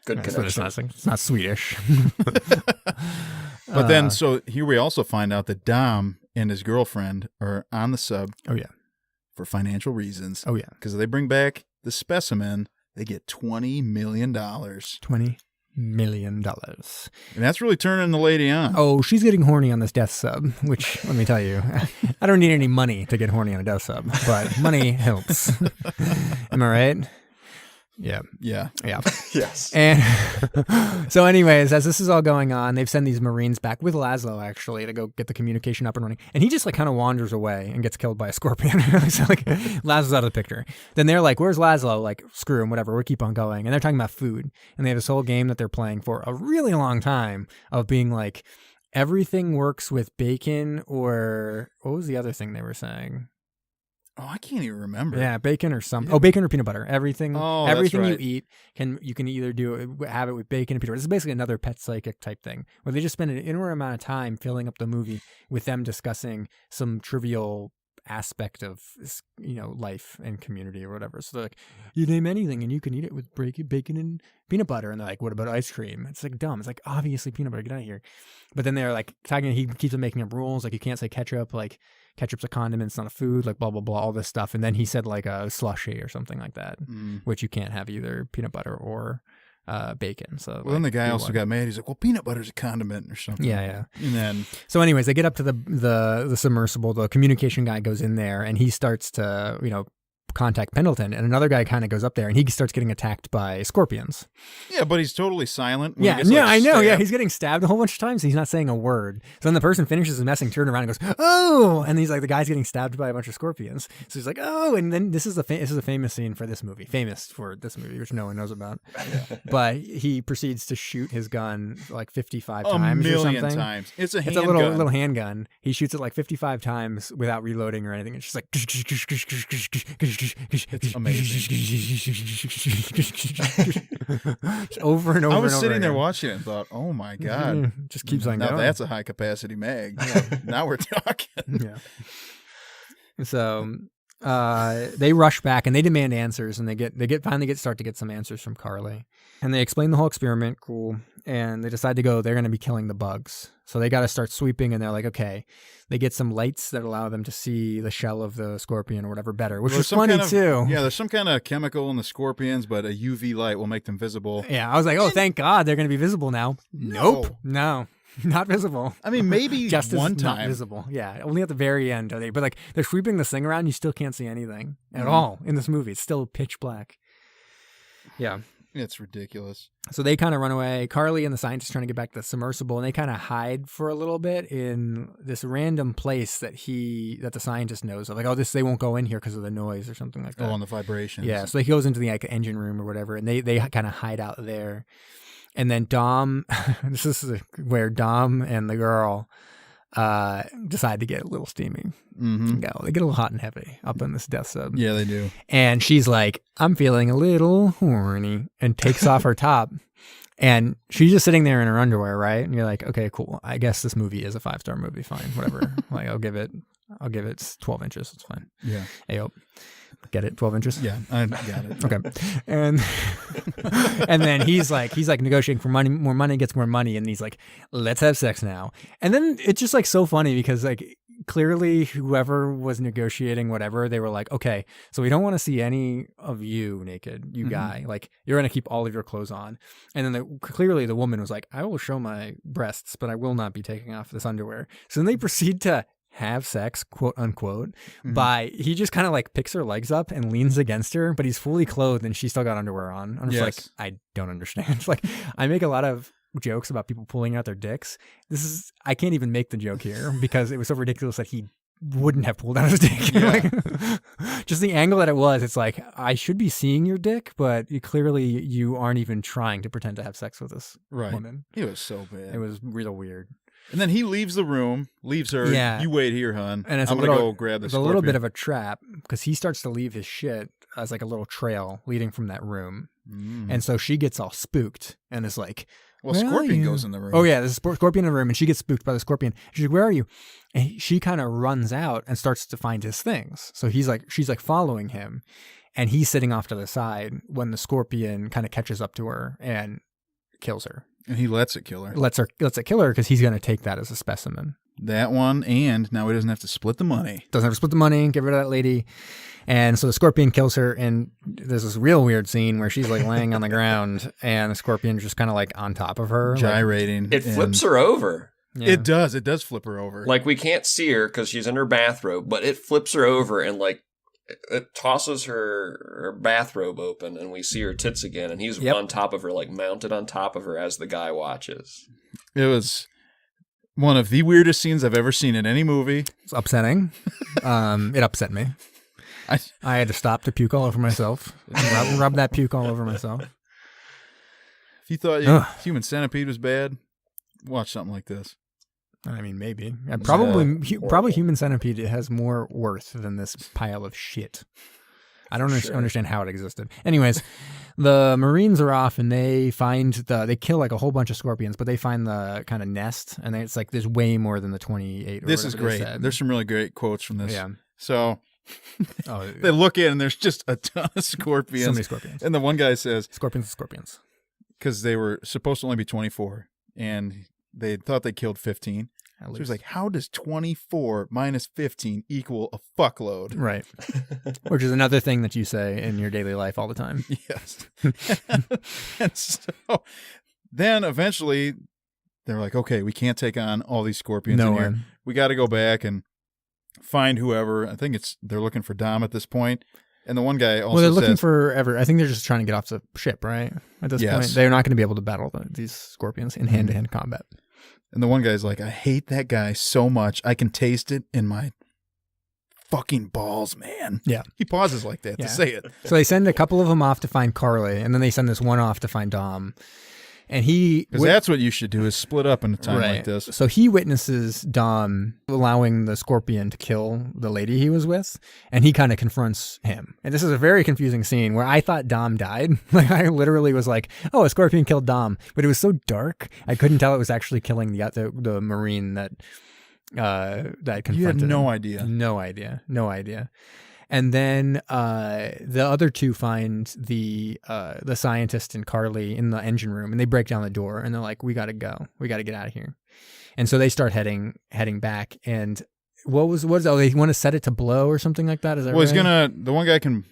Speaker 3: Good connection.
Speaker 2: It's not Swedish.
Speaker 1: But then, so here we also find out that Dom and his girlfriend are on the sub.
Speaker 2: Oh, yeah.
Speaker 1: For financial reasons.
Speaker 2: Oh, yeah.
Speaker 1: Because if they bring back the specimen, they get $20 million.
Speaker 2: $20 million.
Speaker 1: And that's really turning the lady on.
Speaker 2: Oh, she's getting horny on this death sub, which, let me tell you, I don't need any money to get horny on a death sub, but money helps. Am I right? Yeah.
Speaker 1: Yeah.
Speaker 2: Yeah.
Speaker 3: Yes.
Speaker 2: And so anyways, as this is all going on, they've sent these Marines back with Laszlo actually to go get the communication up and running. And he just like kind of wanders away and gets killed by a scorpion. So like Laszlo's out of the picture. Then they're like, where's Laszlo? Like, screw him, whatever. We'll keep on going. And they're talking about food. And they have this whole game that they're playing for a really long time of being like, everything works with bacon, or what was the other thing they were saying?
Speaker 1: Oh, I can't even remember.
Speaker 2: Yeah, bacon or something.
Speaker 1: Yeah.
Speaker 2: Oh, bacon or peanut butter. Everything
Speaker 1: right.
Speaker 2: you eat, you can either have it with bacon and peanut butter. This is basically another Pet Psychic type thing, where they just spend an inordinate amount of time filling up the movie with them discussing some trivial aspect of life and community or whatever. So they're like, you name anything and you can eat it with bacon and peanut butter. And they're like, what about ice cream? It's like dumb. It's like, obviously peanut butter, get out of here. But then they're like talking, he keeps on making up rules, like you can't say ketchup, like ketchup's a condiment, it's not a food, like blah, blah, blah, all this stuff. And then he said like a slushy or something like that, which you can't have either peanut butter or bacon. So
Speaker 1: then the guy also got mad. He's like, well, peanut butter's a condiment or something.
Speaker 2: Yeah.
Speaker 1: And then
Speaker 2: so anyways, they get up to the submersible. The communication guy goes in there and he starts to, contact Pendleton, and another guy kind of goes up there, and he starts getting attacked by scorpions.
Speaker 1: Yeah, but he's totally silent. when
Speaker 2: Yeah,
Speaker 1: he gets,
Speaker 2: yeah,
Speaker 1: like,
Speaker 2: I know. Yeah,
Speaker 1: stabbed.
Speaker 2: he's getting stabbed a whole bunch of times. He's not saying a word. So then the person finishes his messing, turns around and goes, "Oh!" And he's like, the guy's getting stabbed by a bunch of scorpions. So he's like, "Oh!" And then this is a famous scene for this movie, which no one knows about. But he proceeds to shoot his gun like 55 times or something.
Speaker 1: times. It's a
Speaker 2: It's a
Speaker 1: handgun.
Speaker 2: little handgun. He shoots it like 55 times without reloading or anything. It's just like
Speaker 1: It's amazing.
Speaker 2: over and over.
Speaker 1: I was
Speaker 2: and over
Speaker 1: sitting there
Speaker 2: again.
Speaker 1: watching it and thought, "Oh my god!"
Speaker 2: Just keeps on
Speaker 1: Now
Speaker 2: going.
Speaker 1: that's a high capacity mag. Now we're talking.
Speaker 2: Yeah. So they rush back and they demand answers, and they finally start to get some answers from Carly, and they explain the whole experiment. Cool. And they decide to go. They're going to be killing the bugs, so they got to start sweeping. And they're like, okay. They get some lights that allow them to see the shell of the scorpion or whatever better, which
Speaker 1: There's
Speaker 2: was
Speaker 1: some
Speaker 2: funny
Speaker 1: kind of-
Speaker 2: too.
Speaker 1: Yeah, there's some kind of chemical in the scorpions, but a UV light will make them visible.
Speaker 2: Yeah, I was like, oh, thank God they're going to be visible now.
Speaker 1: No.
Speaker 2: Nope. No, not visible.
Speaker 1: I mean, maybe
Speaker 2: Just
Speaker 1: one
Speaker 2: as not
Speaker 1: time.
Speaker 2: visible. Yeah, only at the very end are they. But like they're sweeping this thing around, you still can't see anything at
Speaker 1: Mhm.
Speaker 2: all in this movie. It's still pitch black. Yeah.
Speaker 1: It's ridiculous.
Speaker 2: So they kind of run away. Carly and the scientist trying to get back to the submersible, and they kind of hide for a little bit in this random place that the scientist knows of. Like, oh, they won't go in here because of the noise or something like that.
Speaker 1: Oh, on the vibrations.
Speaker 2: Yeah, so he goes into the engine room or whatever, and they kind of hide out there. And then Dom, this is where Dom and the girl decide to get a little steamy.
Speaker 1: Mm-hmm.
Speaker 2: They get a little hot and heavy up in this death sub.
Speaker 1: Yeah, they do.
Speaker 2: And she's like, I'm feeling a little horny, and takes off her top. And she's just sitting there in her underwear, right? And you're like, okay, cool. I guess this movie is a 5-star movie. Fine, whatever. Like, I'll give it 12 inches. It's fine.
Speaker 1: Yeah.
Speaker 2: Ayo. Get it? 12 inches?
Speaker 1: Yeah, I got it.
Speaker 2: Okay. And and then he's like negotiating for money, more money gets more money, and he's like, let's have sex now. And then it's just like so funny because like clearly whoever was negotiating whatever, they were like, okay, so we don't want to see any of you naked, you guy. Like you're gonna keep all of your clothes on. And then clearly the woman was like, I will show my breasts, but I will not be taking off this underwear. So then they proceed to have sex, quote unquote, by he just kind of like picks her legs up and leans against her, but he's fully clothed and she's still got underwear on. I'm just like, I don't understand. It's like I make a lot of jokes about people pulling out their dicks. I can't even make the joke here because it was so ridiculous that he wouldn't have pulled out his dick.
Speaker 1: Yeah.
Speaker 2: Like, just the angle that it was, it's like I should be seeing your dick, but clearly you aren't even trying to pretend to have sex with this woman.
Speaker 1: It was so bad.
Speaker 2: It was real weird.
Speaker 1: And then he leaves the room, leaves her.
Speaker 2: Yeah.
Speaker 1: You wait here, hon.
Speaker 2: And it's
Speaker 1: I'm
Speaker 2: a
Speaker 1: gonna
Speaker 2: little,
Speaker 1: go grab the
Speaker 2: it's
Speaker 1: scorpion.
Speaker 2: a little bit of a trap because he starts to leave his shit as like a little trail leading from that room. And so she gets all spooked and is like,
Speaker 1: Well,
Speaker 2: "Where are
Speaker 1: Scorpion
Speaker 2: you?"
Speaker 1: goes in the room.
Speaker 2: Oh yeah, there's a scorpion in the room, and she gets spooked by the scorpion. She's like, "Where are you?" And she kind of runs out and starts to find his things. So she's like following him, and he's sitting off to the side when the scorpion kind of catches up to her and kills her.
Speaker 1: And he lets it kill her.
Speaker 2: Lets it kill her because he's going to take that as a specimen.
Speaker 1: That one, and now he doesn't have to split the money.
Speaker 2: Doesn't have to split the money, get rid of that lady. And so the scorpion kills her, and there's this real weird scene where she's like laying on the ground, and the scorpion's just kind of like on top of her.
Speaker 1: Gyrating.
Speaker 3: It flips her over.
Speaker 2: Yeah.
Speaker 1: It does. It does flip her over.
Speaker 3: Like we can't see her because she's in her bathrobe, but it flips her over and like it tosses her bathrobe open, and we see her tits again, and he's on top of her, like mounted on top of her as the guy watches.
Speaker 1: It was one of the weirdest scenes I've ever seen in any movie.
Speaker 2: It's upsetting. It upset me. I had to stop to puke all over myself. Rub that puke all over myself.
Speaker 1: If you thought Human Centipede was bad, watch something like this.
Speaker 2: I mean, maybe. Probably Human Centipede has more worth than this pile of shit. I don't understand how it existed. Anyways, the Marines are off and they kill like a whole bunch of scorpions, but they find the kind of nest, and it's like there's way more than the 28. Or
Speaker 1: this is
Speaker 2: whatever they
Speaker 1: great.
Speaker 2: said.
Speaker 1: There's some really great quotes from this.
Speaker 2: Yeah.
Speaker 1: So they look in and there's just a ton of scorpions.
Speaker 2: So many scorpions.
Speaker 1: And the one guy says,
Speaker 2: Scorpions.
Speaker 1: Because they were supposed to only be 24, and they thought they killed 15. So he was like, how does 24 minus 15 equal a fuckload?
Speaker 2: Right. Which is another thing that you say in your daily life all the time.
Speaker 1: Yes. And so then eventually they're like, okay, we can't take on all these scorpions in here. We got to go back and find whoever. I think they're looking for Dom at this point. And the one guy also
Speaker 2: Well, they're looking
Speaker 1: says,
Speaker 2: for I think they're just trying to get off the ship, right? At this
Speaker 1: Yes.
Speaker 2: point, they're not going to be able to battle these scorpions in hand-to-hand combat.
Speaker 1: and the one guy's like, I hate that guy so much. I can taste it in my fucking balls, man.
Speaker 2: Yeah.
Speaker 1: He pauses like that
Speaker 2: Yeah.
Speaker 1: to say it.
Speaker 2: So they send a couple of them off to find Carly, and then they send this one off to find Dom. And
Speaker 1: Because that's what you should do is split up in a time like this.
Speaker 2: So he witnesses Dom allowing the scorpion to kill the lady he was with, and he kind of confronts him. And this is a very confusing scene where I thought Dom died. Like I literally was like, "Oh, a scorpion killed Dom," but it was so dark I couldn't tell it was actually killing the marine that confronted
Speaker 1: You had
Speaker 2: him.
Speaker 1: no idea.
Speaker 2: No idea. And then the other two find the scientist and Carly in the engine room, and they break down the door, and they're like, "We got to go. We got to get out of here." And so they start heading back. And what is? Oh, they want to set it to blow or something like that. Is that
Speaker 1: Well,
Speaker 2: right?
Speaker 1: the one guy can,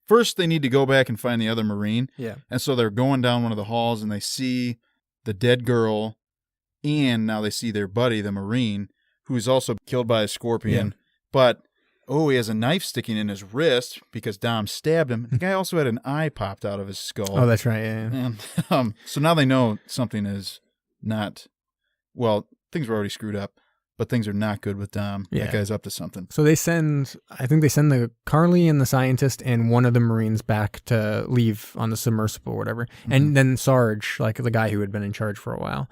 Speaker 1: first they need to go back and find the other Marine.
Speaker 2: Yeah.
Speaker 1: And so they're going down one of the halls and they see the dead girl, and now they see their buddy, the Marine, who's also killed by a scorpion.
Speaker 2: Yeah.
Speaker 1: But, he has a knife sticking in his wrist because Dom stabbed him. The guy also had an eye popped out of his skull.
Speaker 2: Oh, that's right. Yeah.
Speaker 1: And so now they know something is not, things were already screwed up, but things are not good with Dom.
Speaker 2: Yeah.
Speaker 1: That guy's up to something.
Speaker 2: So I think they send the Carly and the scientist and one of the Marines back to leave on the submersible or whatever.
Speaker 1: Mm-hmm.
Speaker 2: And then Sarge, like the guy who had been in charge for a while,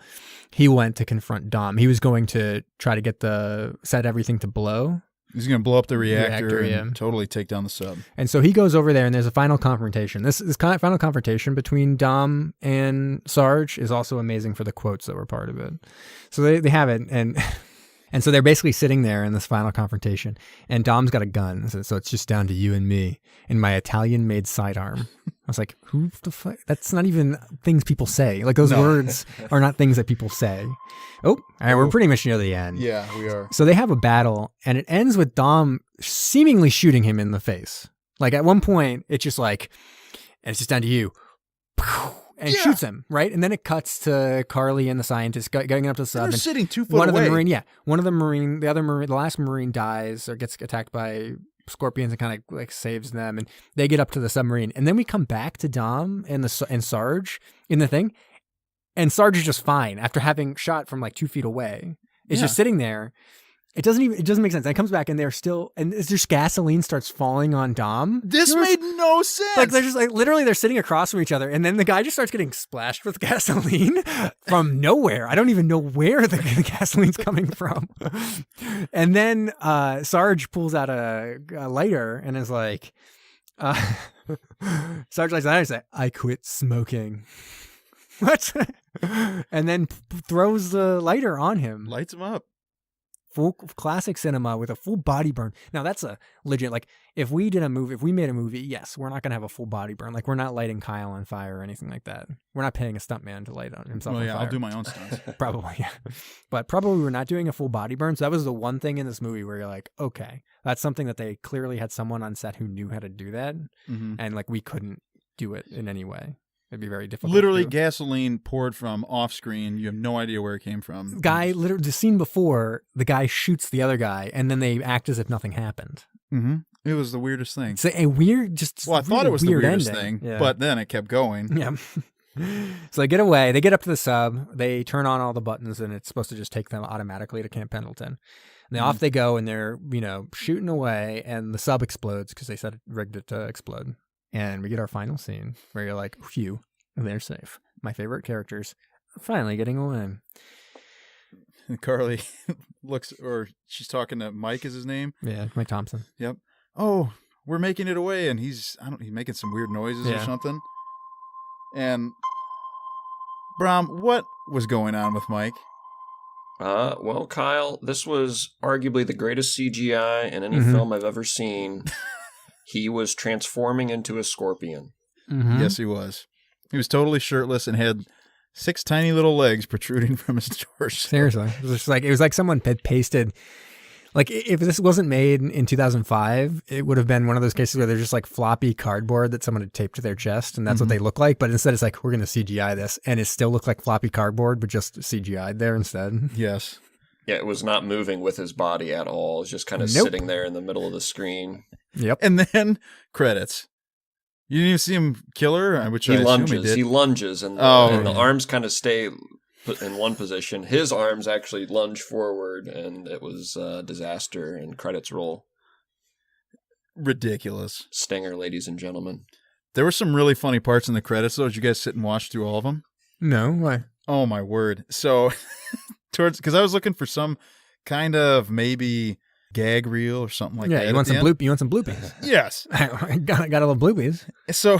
Speaker 2: he went to confront Dom. He was going to try to set everything to blow.
Speaker 1: He's going to blow up the reactor and
Speaker 2: yeah.
Speaker 1: totally take down the sub.
Speaker 2: And so he goes over there and there's a final confrontation. This final confrontation between Dom and Sarge is also amazing for the quotes that were part of it. So they have it and so they're basically sitting there in this final confrontation, and Dom's got a gun. So it's just down to you and me and my Italian-made sidearm. I was like, who the fuck? That's not even things people say. Like those words are not things that people say. Oh, all right, we're pretty much near the end.
Speaker 1: Yeah, we are.
Speaker 2: So they have a battle, and it ends with Dom seemingly shooting him in the face. Like at one point, it's just like, and it's just down to you. And shoots him, right? And then it cuts to Carly and the scientist going up to the sub.
Speaker 1: They're sitting 2 foot
Speaker 2: one
Speaker 1: away.
Speaker 2: of the last Marine dies or gets attacked by scorpions and kind of like saves them, and they get up to the submarine. And then we come back to Dom and Sarge in the thing, and Sarge is just fine after having shot from like 2 feet away. It's just sitting there. It doesn't make sense. And it comes back and there's gasoline starts falling on Dom.
Speaker 1: This made no sense.
Speaker 2: Like they're just like literally they're sitting across from each other, and then the guy just starts getting splashed with gasoline from nowhere. I don't even know where the gasoline's coming from. And then Sarge pulls out a lighter and is like, Sarge lights and say, "I quit smoking." What? And then throws the lighter on him.
Speaker 1: Lights him up.
Speaker 2: Full classic cinema with a full body burn. Now that's a legit, like if we made a movie, yes, we're not going to have a full body burn. Like we're not lighting Kyle on fire or anything like that. We're not paying a stuntman to light himself on fire.
Speaker 1: I'll do my own stunts.
Speaker 2: Probably, yeah. But probably we're not doing a full body burn. So that was the one thing in this movie where you're like, okay, that's something that they clearly had someone on set who knew how to do that.
Speaker 1: Mm-hmm.
Speaker 2: And like we couldn't do it in any way. It'd be very difficult.
Speaker 1: Literally
Speaker 2: to do.
Speaker 1: Gasoline poured from off screen. You have no idea where it came from.
Speaker 2: Literally, the scene before, the guy shoots the other guy, and then they act as if nothing happened.
Speaker 1: Mm-hmm. It was the weirdest thing.
Speaker 2: It's a weird,
Speaker 1: I thought it was the weirdest
Speaker 2: ending.
Speaker 1: thing,
Speaker 2: Yeah.
Speaker 1: but then it kept going.
Speaker 2: Yeah. So they get away. They get up to the sub. They turn on all the buttons, and it's supposed to just take them automatically to Camp Pendleton. And then off they go, and they're shooting away, and the sub explodes because they said it rigged it to explode. And we get our final scene where you're like, phew. They're safe. My favorite characters finally getting away.
Speaker 1: And Carly looks, or she's talking to Mike is his name.
Speaker 2: Yeah, Mike Thompson.
Speaker 1: Yep. Oh, we're making it away, and he's making some weird noises or something. And Brom, what was going on with Mike?
Speaker 3: Well, Kyle, this was arguably the greatest CGI in any film I've ever seen. He was transforming into a scorpion.
Speaker 2: Mm-hmm.
Speaker 1: Yes, he was. He was totally shirtless and had 6 tiny little legs protruding from his torso.
Speaker 2: Seriously. It was like someone had pasted, like if this wasn't made in 2005, it would have been one of those cases where they're just like floppy cardboard that someone had taped to their chest, and that's what they look like. But instead it's like, we're going to CGI this, and it still looked like floppy cardboard, but just CGI'd there instead.
Speaker 1: Yes.
Speaker 3: Yeah, it was not moving with his body at all. It was just kind of sitting there in the middle of the screen.
Speaker 2: Yep.
Speaker 1: And then credits. You didn't even see him kill her, which I assume he did.
Speaker 3: He lunges, and the arms kind of stay put in one position. His arms actually lunge forward, and it was a disaster. And credits roll.
Speaker 1: Ridiculous.
Speaker 3: Stinger, ladies and gentlemen.
Speaker 1: There were some really funny parts in the credits, though. Did you guys sit and watch through all of them?
Speaker 2: No, why?
Speaker 1: Oh, my word. So, because I was looking for some kind of maybe gag reel or something like that.
Speaker 2: Yeah, you want some bloopies?
Speaker 1: Yes.
Speaker 2: I gotta love bloopies.
Speaker 1: So,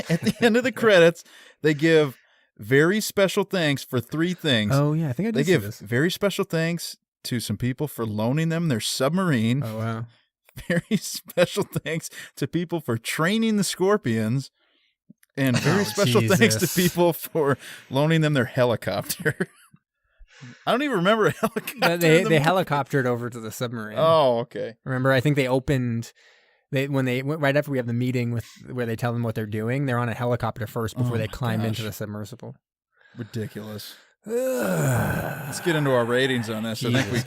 Speaker 1: at the end of the credits, they give very special thanks for 3 things.
Speaker 2: Oh, yeah, I think I did
Speaker 1: They
Speaker 2: see
Speaker 1: give
Speaker 2: this.
Speaker 1: very special thanks to some people for loaning them their submarine.
Speaker 2: Oh, wow.
Speaker 1: Very special thanks to people for training the scorpions. And very special thanks to people for loaning them their helicopter. I don't even remember a helicopter.
Speaker 2: They helicoptered over to the submarine.
Speaker 1: Oh, okay.
Speaker 2: Remember, I think they opened... when they went right after we have the meeting where they tell them what they're doing, they're on a helicopter first before they climb into the submersible.
Speaker 1: Ridiculous. Let's get into our ratings on this. I think we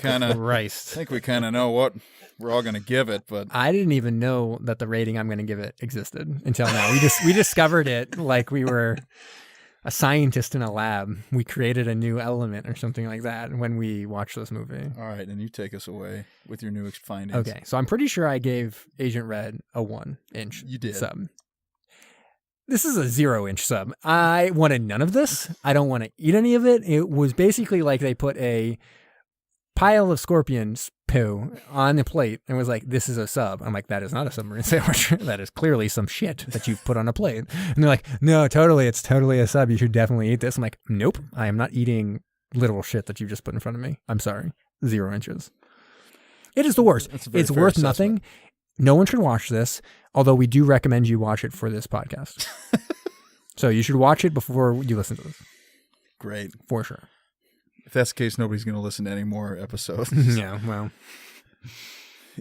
Speaker 1: kind of know what we're all going to give it, but
Speaker 2: I didn't even know that the rating I'm going to give it existed until now. We discovered it like we were a scientist in a lab. We created a new element or something like that when we watched this movie.
Speaker 1: All right, and you take us away with your new findings.
Speaker 2: Okay, so I'm pretty sure I gave Agent Red a 1-inch
Speaker 1: You did.
Speaker 2: sub. This is a 0-inch sub. I wanted none of this. I don't want to eat any of it. It was basically like they put a pile of scorpions poo on the plate and was like, this is a sub. I'm like, that is not a submarine sandwich. That is clearly some shit that you've put on a plate. And they're like, no, it's totally a sub. You should definitely eat this. I'm like, nope, I am not eating literal shit that you just put in front of me. I'm sorry. 0 inches. It is the worst. It's worth nothing. No one should watch this, although we do recommend you watch it for this podcast. So you should watch it before you listen to this.
Speaker 1: Great.
Speaker 2: For sure.
Speaker 1: If that's the case, nobody's going to listen to any more episodes.
Speaker 2: Yeah, well.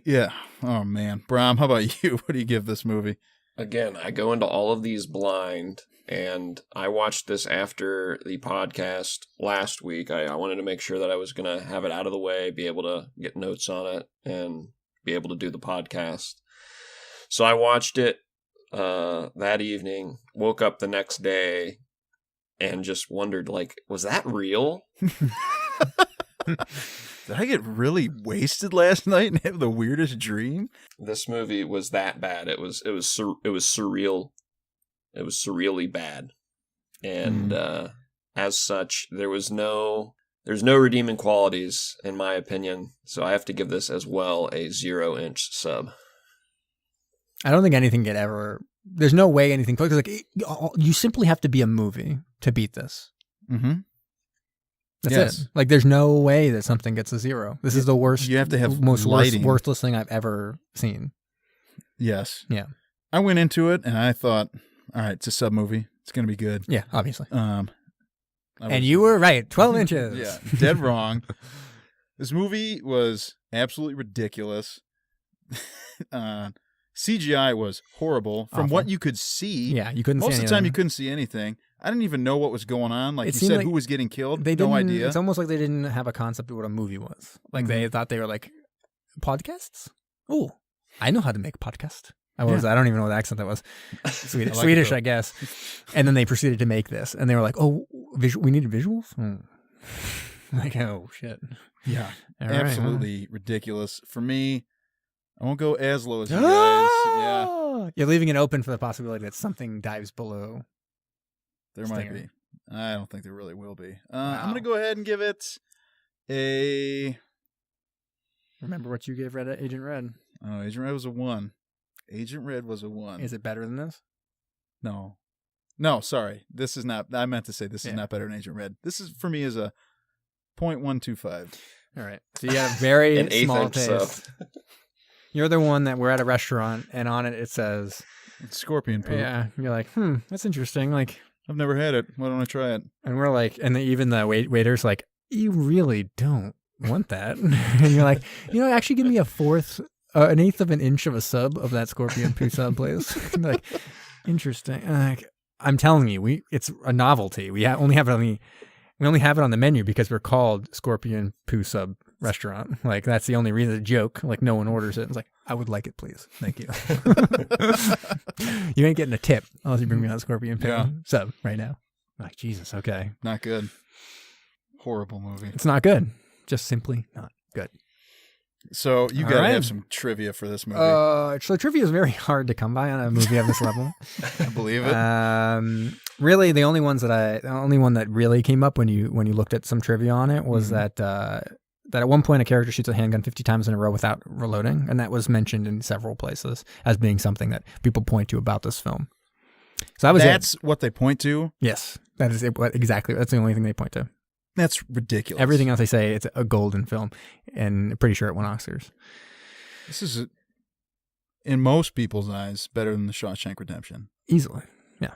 Speaker 1: Yeah. Oh, man. Bram, how about you? What do you give this movie?
Speaker 3: Again, I go into all of these blind, and I watched this after the podcast last week. I wanted to make sure that I was going to have it out of the way, be able to get notes on it, and be able to do the podcast. So I watched it that evening, woke up the next day, and just wondered, like, was that real?
Speaker 1: Did I get really wasted last night and have the weirdest dream?
Speaker 3: This movie was that bad. It was surreal. It was surreally bad, and as such, there's no redeeming qualities in my opinion. So I have to give this as well a 0-inch sub.
Speaker 2: I don't think anything could ever. There's no way anything. Because like you simply have to be a movie to beat this.
Speaker 1: Mm-hmm.
Speaker 2: That's it. Like there's no way that something gets a 0. This is the worst.
Speaker 1: You have to have
Speaker 2: most
Speaker 1: lighting.
Speaker 2: Worthless thing I've ever seen.
Speaker 1: Yes.
Speaker 2: Yeah.
Speaker 1: I went into it and I thought, all right, it's a sub movie. It's gonna be good.
Speaker 2: Yeah, obviously.
Speaker 1: And
Speaker 2: you were right. 12 inches.
Speaker 1: Yeah, dead wrong. This movie was absolutely ridiculous. CGI was horrible from
Speaker 2: Awful.
Speaker 1: what you could see.
Speaker 2: Yeah, you couldn't see
Speaker 1: Most of the time,
Speaker 2: anything.
Speaker 1: you couldn't see anything. I didn't even know what was going on. Like
Speaker 2: It
Speaker 1: you
Speaker 2: seemed
Speaker 1: said,
Speaker 2: like
Speaker 1: who was getting killed?
Speaker 2: They
Speaker 1: No
Speaker 2: didn't-
Speaker 1: idea.
Speaker 2: It's almost like they didn't have a concept of what a movie was. Like they thought they were like, podcasts? Oh, I know how to make a podcast. I don't even know what accent that was. Swedish,
Speaker 1: like
Speaker 2: Swedish
Speaker 1: it,
Speaker 2: I guess. And then they proceeded to make this. And they were like, oh, we needed visuals? Like, oh, shit.
Speaker 1: Yeah,
Speaker 2: All right,
Speaker 1: absolutely ridiculous. For me, I won't go as low as you guys. Yeah,
Speaker 2: You're leaving it open for the possibility that something dives below.
Speaker 1: there
Speaker 2: Stinger.
Speaker 1: might be. I don't think there really will be.
Speaker 2: Wow.
Speaker 1: I'm going to go ahead and give it a...
Speaker 2: Remember what you gave Agent Red?
Speaker 1: Oh, Agent Red was a 1. Agent Red was a 1.
Speaker 2: Is it better than this?
Speaker 1: No, sorry. This is not... I meant to say this is not better than Agent Red. This is, for me, is a 0.125.
Speaker 2: All right. So you got a very
Speaker 3: An
Speaker 2: small
Speaker 3: 1/8 sub.
Speaker 2: taste. You're the one that we're at a restaurant and on it says,
Speaker 1: It's scorpion poop.
Speaker 2: yeah, you're like, that's interesting. Like,
Speaker 1: I've never had it. Why don't I try it?
Speaker 2: and we're like, and even the waiter's like, you really don't want that. And you're like, actually give me an eighth of an inch of a sub of that scorpion poo sub, please. And be like, interesting. And like, I'm telling you, it's a novelty. We only have it on the menu because we're called scorpion poo sub restaurant. Like, that's the only reason. It's a joke. Like, no one orders it. It's like, I would like it, please. Thank you. You ain't getting a tip unless you bring me out Scorpion Pig sub right now. I'm like, Jesus, okay.
Speaker 1: Not good. Horrible movie.
Speaker 2: It's not good. Just simply not good.
Speaker 1: So you got to have some trivia for this movie.
Speaker 2: So trivia is very hard to come by on a movie of this level.
Speaker 1: I believe it.
Speaker 2: Really, the only one that really came up when you looked at some trivia on it was that at one point a character shoots a handgun 50 times in a row without reloading, and that was mentioned in several places as being something that people point to about this film. So that's
Speaker 1: what they point to?
Speaker 2: Yes, that is it. Exactly. That's the only thing they point to.
Speaker 1: That's ridiculous.
Speaker 2: Everything else they say, it's a golden film, and I'm pretty sure it won Oscars.
Speaker 1: This is, in most people's eyes, better than The Shawshank Redemption.
Speaker 2: Easily, yeah.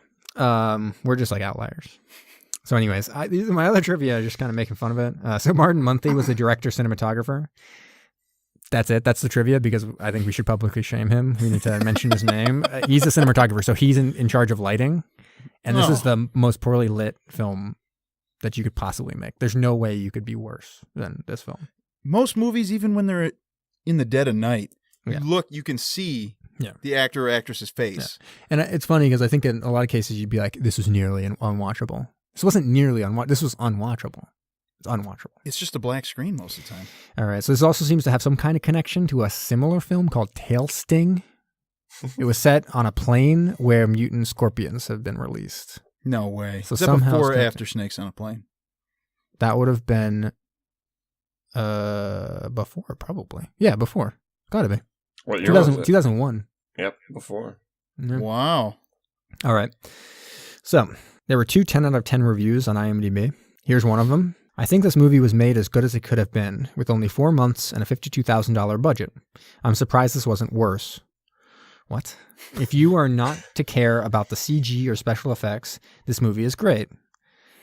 Speaker 2: We're just like outliers. So anyways, my other trivia is just kind of making fun of it. So Martin Munthe was the director, cinematographer. That's it. That's the trivia, because I think we should publicly shame him. We need to mention his name. He's a cinematographer, so he's in charge of lighting. And this is the most poorly lit film that you could possibly make. There's no way you could be worse than this film.
Speaker 1: Most movies, even when they're in the dead of night, you can see the actor or actress's face.
Speaker 2: Yeah. And it's funny because I think in a lot of cases you'd be like, this was nearly unwatchable. This wasn't nearly unwatchable. This was unwatchable. It's unwatchable.
Speaker 1: It's just a black screen most of the time.
Speaker 2: All right. So this also seems to have some kind of connection to a similar film called Tail Sting. It was set on a plane where mutant scorpions have been released.
Speaker 1: No way.
Speaker 2: So
Speaker 1: is that
Speaker 2: somehow
Speaker 1: before or after Snakes on a Plane?
Speaker 2: That would have been before, probably. Yeah, before. Gotta be.
Speaker 3: What year was it?
Speaker 2: 2001.
Speaker 3: Yep, before.
Speaker 2: Yeah.
Speaker 1: Wow.
Speaker 2: All right. So there were 2 10 out of 10 reviews on IMDb. Here's one of them. I think this movie was made as good as it could have been, with only 4 months and a $52,000 budget. I'm surprised this wasn't worse. What? If you are not to care about the CG or special effects, this movie is great.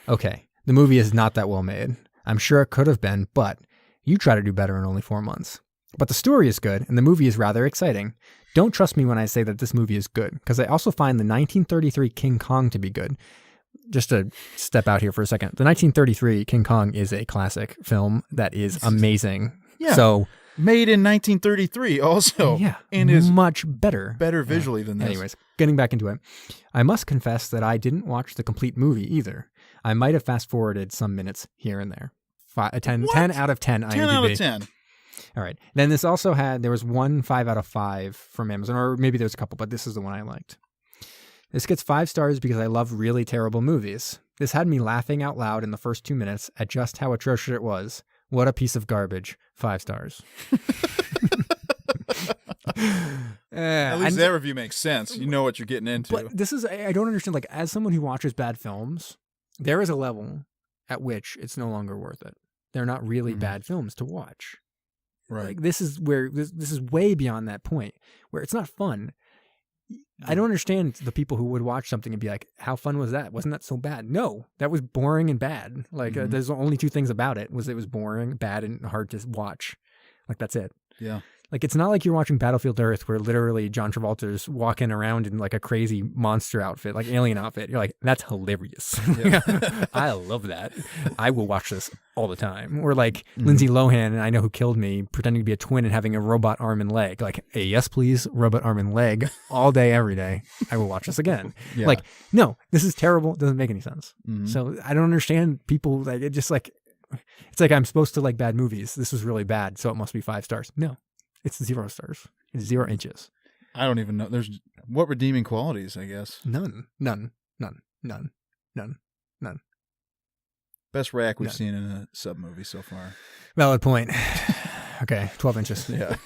Speaker 2: Okay, the movie is not that well made. I'm sure it could have been, but you try to do better in only 4 months. But the story is good, and the movie is rather exciting. Don't trust me when I say that this movie is good, because I also find the 1933 King Kong to be good. Just to step out here for a second, the 1933 King Kong is a classic film that is amazing.
Speaker 1: Yeah.
Speaker 2: So
Speaker 1: made in 1933 also.
Speaker 2: Yeah.
Speaker 1: And is
Speaker 2: much better.
Speaker 1: Better visually than this.
Speaker 2: Anyways, getting back into it. I must confess that I didn't watch the complete movie either. I might have fast forwarded some minutes here and there. 10 out of 10 IMDb.
Speaker 1: 10 out of 10.
Speaker 2: All right. Then this also there was one 5 out of 5 from Amazon, or maybe there's a couple, but this is the one I liked. This gets 5 stars because I love really terrible movies. This had me laughing out loud in the first 2 minutes at just how atrocious it was. What a piece of garbage. 5 stars.
Speaker 1: At least that review makes sense. You know what you're getting into.
Speaker 2: But this is, I don't understand, like, as someone who watches bad films, there is a level at which it's no longer worth it. They're not really bad films to watch.
Speaker 1: Right.
Speaker 2: Like, this is where, this is way beyond that point, where it's not fun. I don't understand the people who would watch something and be like, how fun was that? Wasn't that so bad? No, that was boring and bad. Like, there's only 2 things about it. It was boring, bad, and hard to watch. Like, that's it.
Speaker 1: Yeah.
Speaker 2: Like, it's not like you're watching Battlefield Earth where literally John Travolta's walking around in like a crazy monster outfit, like alien outfit. You're like, that's hilarious. Yeah. I love that. I will watch this all the time. Or like Lindsay Lohan and I Know Who Killed Me pretending to be a twin and having a robot arm and leg. Like, hey, yes, please, robot arm and leg all day, every day. I will watch this again.
Speaker 1: Yeah.
Speaker 2: Like, no, this is terrible. It doesn't make any sense. So I don't understand people. Like, it just like, it's like I'm supposed to like bad movies. This was really bad, so it must be 5 stars. No. It's 0 stars. It's 0 inches.
Speaker 1: I don't even know. There's what redeeming qualities, I guess.
Speaker 2: None.
Speaker 1: Best rack we've seen in a sub movie so far.
Speaker 2: Valid point. Okay, 12 inches.
Speaker 1: Yeah.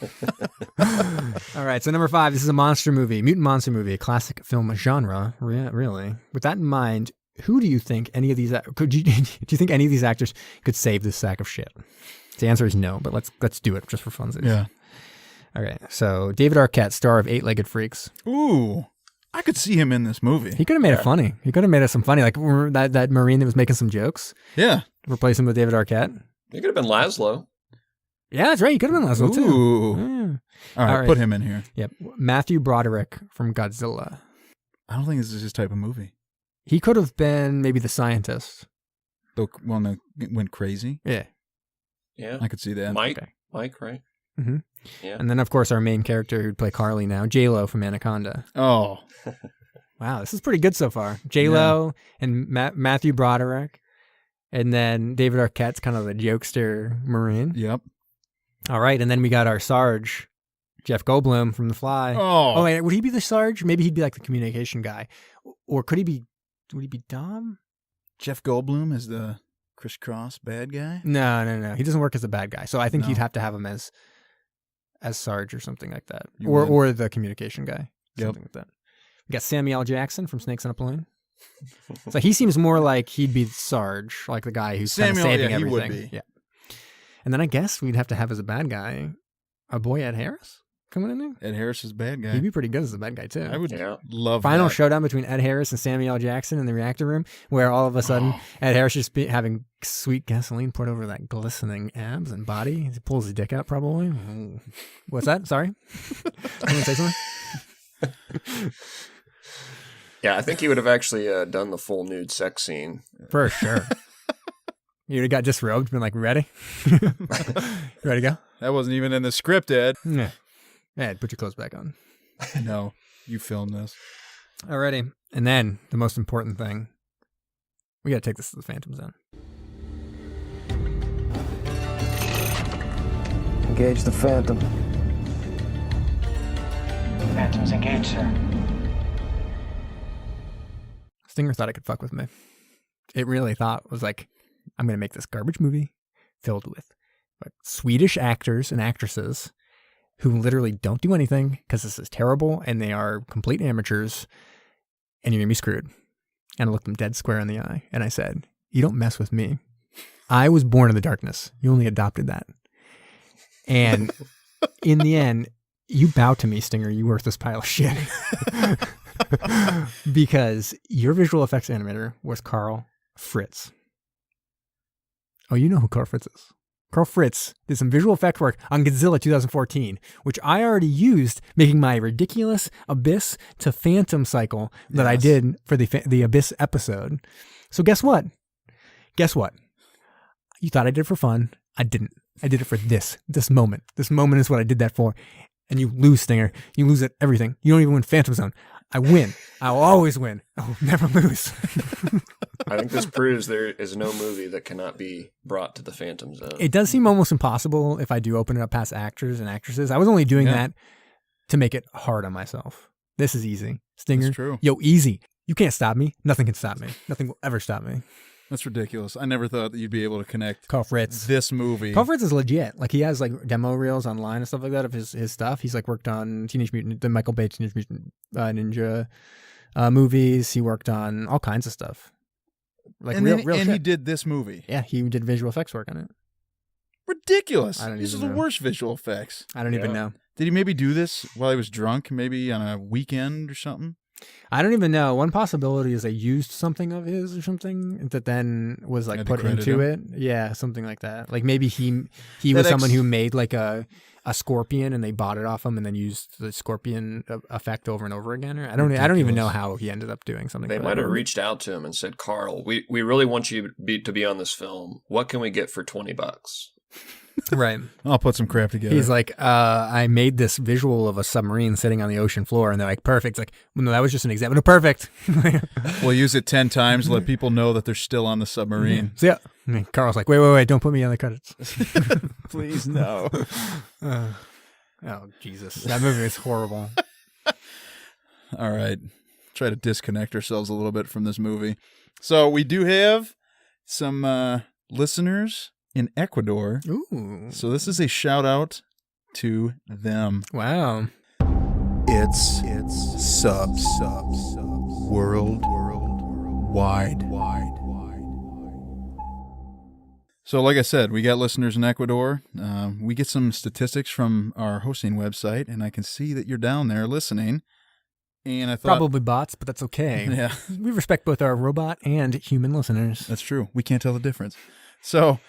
Speaker 2: All right, so number 5, this is a monster movie, mutant monster movie, a classic film genre, really. With that in mind, who do you think any of these do you think any of these actors could save this sack of shit? The answer is no, but let's do it just for funsies.
Speaker 1: Yeah.
Speaker 2: Okay, so David Arquette, star of 8-Legged Freaks.
Speaker 1: Ooh, I could see him in this movie.
Speaker 2: He could have made it funny. He could have made it some funny, like that Marine that was making some jokes.
Speaker 1: Yeah.
Speaker 2: Replace him with David Arquette.
Speaker 3: He could have been Laszlo.
Speaker 2: Yeah, that's right. He could have been Laszlo, too.
Speaker 1: Ooh.
Speaker 2: Yeah.
Speaker 1: All right, put him in here.
Speaker 2: Yep. Matthew Broderick from Godzilla.
Speaker 1: I don't think this is his type of movie.
Speaker 2: He could have been maybe the scientist.
Speaker 1: The one that went crazy?
Speaker 2: Yeah.
Speaker 3: Yeah.
Speaker 1: I could see that.
Speaker 3: Mike,
Speaker 2: Okay.
Speaker 3: Mike, right?
Speaker 2: Mm-hmm.
Speaker 3: Yeah.
Speaker 2: And then, of course, our main character who'd play Carly now, J-Lo from Anaconda.
Speaker 1: Oh,
Speaker 2: Wow, this is pretty good so far. J-Lo and Matthew Broderick. And then David Arquette's kind of the jokester Marine.
Speaker 1: yep.
Speaker 2: All right, and then we got our Sarge, Jeff Goldblum from The Fly.
Speaker 1: Oh,
Speaker 2: Wait, would he be the Sarge? Maybe he'd be like the communication guy. Or would he be Dom?
Speaker 1: Jeff Goldblum is the crisscross bad guy.
Speaker 2: No. He doesn't work as a bad guy. So I think
Speaker 1: No.
Speaker 2: you'd have to have him as Sarge or something like that.
Speaker 1: You
Speaker 2: Or the communication guy.
Speaker 1: Yep.
Speaker 2: Something like that. We got Samuel L. Jackson from Snakes on a Plane. So he seems more like he'd be Sarge, like the guy who's kind of
Speaker 1: Samuel,
Speaker 2: saving
Speaker 1: yeah, he
Speaker 2: everything.
Speaker 1: would be.
Speaker 2: Yeah. And then I guess we'd have to have as a bad guy our boy Ed Harris coming in there.
Speaker 1: Ed Harris is bad guy.
Speaker 2: He'd be pretty good as a bad guy too.
Speaker 1: I would
Speaker 3: Yeah.
Speaker 1: love
Speaker 2: Final
Speaker 1: that.
Speaker 2: showdown between Ed Harris and Samuel L. Jackson in the reactor room, where all of a sudden Ed Harris just be having sweet gasoline poured over that glistening abs and body. He pulls his dick out probably. What's that? Sorry? Someone say something?
Speaker 3: Yeah, I think he would have actually done the full nude sex scene.
Speaker 2: For sure. You would have got disrobed, been like, ready? Ready to go?
Speaker 1: That wasn't even in the script, Ed.
Speaker 2: Yeah. Ed, put your clothes back on.
Speaker 1: No, you filmed this.
Speaker 2: Alrighty. And then the most important thing. We got to take this to the Phantom Zone.
Speaker 5: Engage the Phantom.
Speaker 6: Phantom's engaged, sir.
Speaker 2: Stinger thought it could fuck with me. It really thought was like, I'm going to make this garbage movie filled with like Swedish actors and actresses who literally don't do anything because this is terrible and they are complete amateurs and you're going to be screwed. And I looked them dead square in the eye and I said, you don't mess with me. I was born in the darkness. You only adopted that. And in the end, you bow to me, Stinger, you worthless pile of shit. Because your visual effects animator was Carl Fritz. Oh, you know who Carl Fritz is. Carl Fritz did some visual effect work on Godzilla 2014, which I already used making my ridiculous Abyss to Phantom cycle that I did for the Abyss episode. So guess what? You thought I did it for fun. I didn't. I did it for this moment. This moment is what I did that for. And you lose, Stinger. You lose at everything. You don't even win Phantom Zone. I win. I'll always win. I will never lose.
Speaker 3: I think this proves there is no movie that cannot be brought to the Phantom Zone.
Speaker 2: It does seem almost impossible if I do open it up past actors and actresses. I was only doing that to make it hard on myself. This is easy. Stinger.
Speaker 1: That's true.
Speaker 2: Yo, easy. You can't stop me. Nothing can stop me. Nothing will ever stop me.
Speaker 1: That's ridiculous. I never thought that you'd be able to connect
Speaker 2: Carl Fritz.
Speaker 1: this movie.
Speaker 2: Carl Fritz is legit. Like he has like demo reels online and stuff like that of his stuff. He's like worked on the Michael Bay Teenage Mutant Ninja movies. He worked on all kinds of stuff. Like
Speaker 1: and
Speaker 2: real
Speaker 1: he
Speaker 2: shit.
Speaker 1: did this movie.
Speaker 2: Yeah, he did visual effects work on it.
Speaker 1: Ridiculous.
Speaker 2: I don't
Speaker 1: These are
Speaker 2: even
Speaker 1: the
Speaker 2: know.
Speaker 1: worst visual effects.
Speaker 2: I don't even know.
Speaker 1: Did he maybe do this while he was drunk, maybe on a weekend or something?
Speaker 2: I don't even know. One possibility is they used something of his or something that then was like
Speaker 1: Had to
Speaker 2: put
Speaker 1: credit
Speaker 2: into
Speaker 1: him.
Speaker 2: it. Yeah, something like that. Like maybe he was someone who made like a scorpion and they bought it off him and then used the scorpion effect over and over again. Or I don't even know how he ended up doing something.
Speaker 3: They
Speaker 2: like
Speaker 3: might
Speaker 2: that.
Speaker 3: have reached out to him and said, "Carl, we really want you to be on this film. What can we get for $20?"
Speaker 2: Right.
Speaker 1: I'll put some crap together.
Speaker 2: He's like, I made this visual of a submarine sitting on the ocean floor, and they're like, perfect. It's like, well, no, that was just an example. No, perfect.
Speaker 1: We'll use it 10 times, let people know that they're still on the submarine.
Speaker 2: So yeah, and Carl's like, wait, don't put me on the credits.
Speaker 1: Please, no.
Speaker 2: Oh, Jesus. That movie is horrible.
Speaker 1: All right. Try to disconnect ourselves a little bit from this movie. So we do have some listeners in Ecuador.
Speaker 2: Ooh.
Speaker 1: So this is a shout out to them.
Speaker 2: Wow.
Speaker 1: It's subs worldwide. So like I said, we got listeners in Ecuador. We get some statistics from our hosting website, and I can see that you're down there listening. And I thought,
Speaker 2: Probably bots, but that's okay.
Speaker 1: yeah,
Speaker 2: We respect both our robot and human listeners.
Speaker 1: that's true. We can't tell the difference. So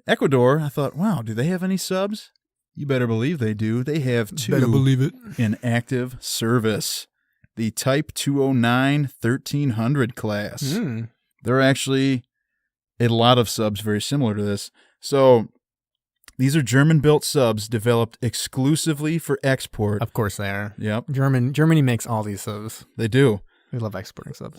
Speaker 1: Ecuador, I thought, wow, do they have any subs? You better believe they do. They have two
Speaker 2: Better believe it.
Speaker 1: in active service. The Type 209 1300 class.
Speaker 2: Mm.
Speaker 1: There are actually a lot of subs very similar to this. So These are German-built subs developed exclusively for export.
Speaker 2: Of course they are.
Speaker 1: Yep,
Speaker 2: Germany makes all these subs.
Speaker 1: they do.
Speaker 2: We love exporting subs.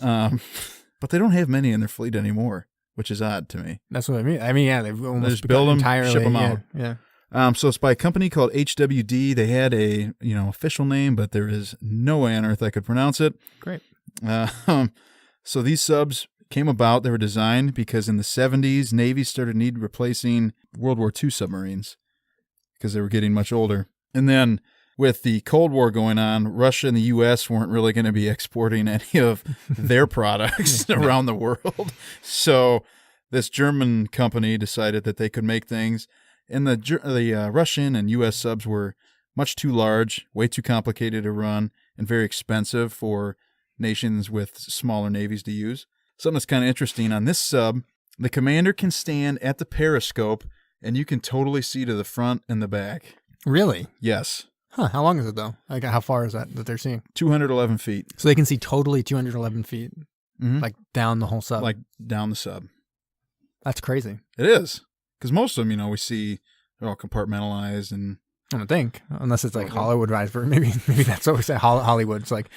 Speaker 1: But they don't have many in their fleet anymore, which is odd to me.
Speaker 2: That's what I mean. I mean, yeah, they've almost
Speaker 1: just build 'em,
Speaker 2: entirely,
Speaker 1: ship 'em
Speaker 2: yeah,
Speaker 1: out.
Speaker 2: Yeah.
Speaker 1: So it's by a company called HWD. They had a official name, but there is no way on earth I could pronounce it.
Speaker 2: Great.
Speaker 1: So these subs came about. They were designed because in the 70s, Navy started need replacing World War II submarines because they were getting much older. And then with the Cold War going on, Russia and the U.S. weren't really going to be exporting any of their products around the world. So this German company decided that they could make things. And the Russian and U.S. subs were much too large, way too complicated to run, and very expensive for nations with smaller navies to use. Something that's kind of interesting, on this sub, the commander can stand at the periscope, and you can totally see to the front and the back.
Speaker 2: Really?
Speaker 1: Yes.
Speaker 2: Huh. How long is it, though? Like, how far is that they're seeing?
Speaker 1: 211 feet.
Speaker 2: So they can see totally 211 feet,
Speaker 1: Mhm.
Speaker 2: like down the whole sub.
Speaker 1: Like down the sub.
Speaker 2: That's crazy.
Speaker 1: It is. Because most of them, we see they're all compartmentalized and...
Speaker 2: I don't think, unless it's like Hollywood rise for maybe that's what we say. Hollywood. It's like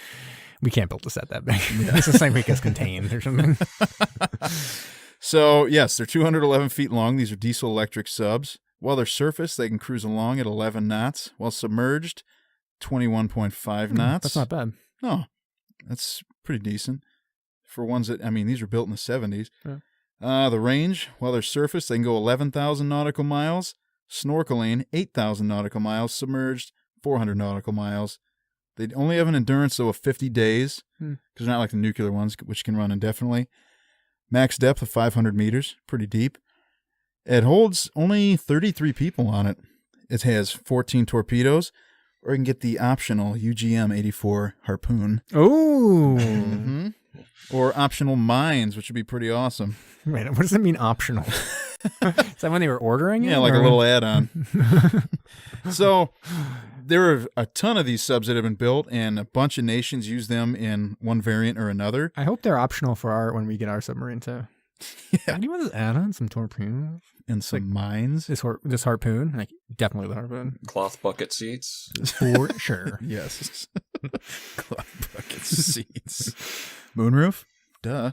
Speaker 2: we can't build a set that big. It's just like make us contained or something.
Speaker 1: So yes, they're 211 feet long. These are diesel electric subs. While they're surfaced, they can cruise along at 11 knots. While submerged, 21.5 knots.
Speaker 2: That's not bad.
Speaker 1: No, that's pretty decent for ones that these were built in the 70s.
Speaker 2: Yeah.
Speaker 1: The range, while they're surfaced, they can go 11,000 nautical miles. Snorkeling, 8,000 nautical miles. Submerged, 400 nautical miles. They only have an endurance, though, of 50 days, because they're not like the nuclear ones, which can run indefinitely. Max depth of 500 meters, pretty deep. It holds only 33 people on it. It has 14 torpedoes, or you can get the optional UGM-84 harpoon.
Speaker 2: Oh.
Speaker 1: Mm-hmm. Or optional mines, which would be pretty awesome.
Speaker 2: Wait, what does that mean, optional? Is that when they were ordering it?
Speaker 1: Yeah, like
Speaker 2: or?
Speaker 1: a little add-on. So there are a ton of these subs that have been built, and a bunch of nations use them in one variant or another.
Speaker 2: I hope they're optional for when we get our submarine too.
Speaker 1: Yeah.
Speaker 2: Do you want to add on some torpedoes?
Speaker 1: And some mines.
Speaker 2: This harpoon? Like, definitely the harpoon.
Speaker 3: Cloth bucket seats.
Speaker 2: For sure.
Speaker 1: Yes. Cloth bucket seats. Moonroof? Duh.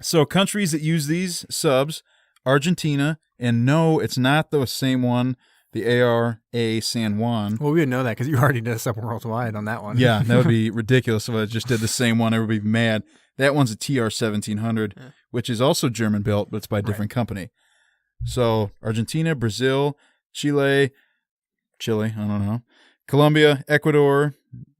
Speaker 1: So countries that use these subs, Argentina, and no, it's not the same one, the ARA San Juan.
Speaker 2: Well, we would know that because you already did a sub worldwide on that one.
Speaker 1: Yeah, that would be ridiculous if I just did the same one. Everybody would be mad. That one's a TR-1700, which is also German-built, but it's by a different company. So Argentina, Brazil, Chile, I don't know, Colombia, Ecuador,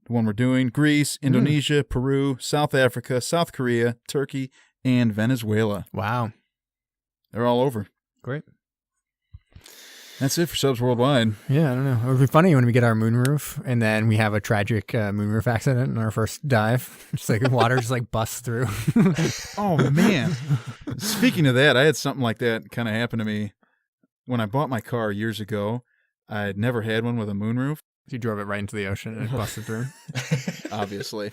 Speaker 1: the one we're doing, Greece, Indonesia, Peru, South Africa, South Korea, Turkey, and Venezuela.
Speaker 2: Wow.
Speaker 1: They're all over.
Speaker 2: Great.
Speaker 1: That's it for subs worldwide.
Speaker 2: Yeah, I don't know. It would be funny when we get our moonroof and then we have a tragic moonroof accident in our first dive. Just like the water just like busts through.
Speaker 1: Oh, man. Speaking of that, I had something like that kind of happen to me when I bought my car years ago. I'd never had one with a moonroof.
Speaker 2: You drove it right into the ocean and it busted through.
Speaker 1: Obviously.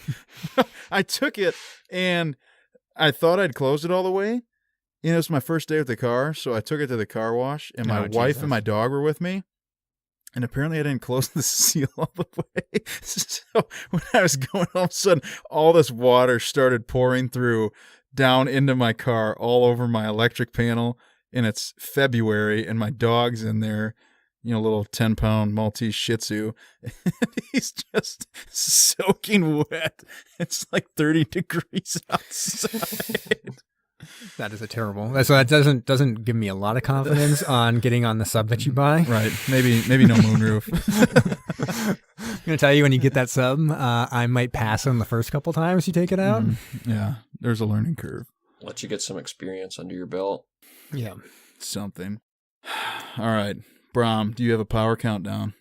Speaker 1: I took it and I thought I'd closed it all the way. It was my first day with the car, so I took it to the car wash, and my wife and my dog were with me. And apparently I didn't close the seal all the way. So when I was going, all of a sudden, all this water started pouring through down into my car, all over my electric panel. And it's February, and my dog's in there, little 10-pound Maltese Shih Tzu. And he's just soaking wet. It's like 30 degrees outside.
Speaker 2: That is a terrible. So that doesn't give me a lot of confidence on getting on the sub that you buy.
Speaker 1: Right. Maybe no moonroof.
Speaker 2: I'm gonna tell you, when you get that sub, I might pass on the first couple times you take it out.
Speaker 1: Yeah. There's a learning curve.
Speaker 3: Let you get some experience under your belt.
Speaker 2: Yeah.
Speaker 1: Something. All right. Brom, do you have a power countdown?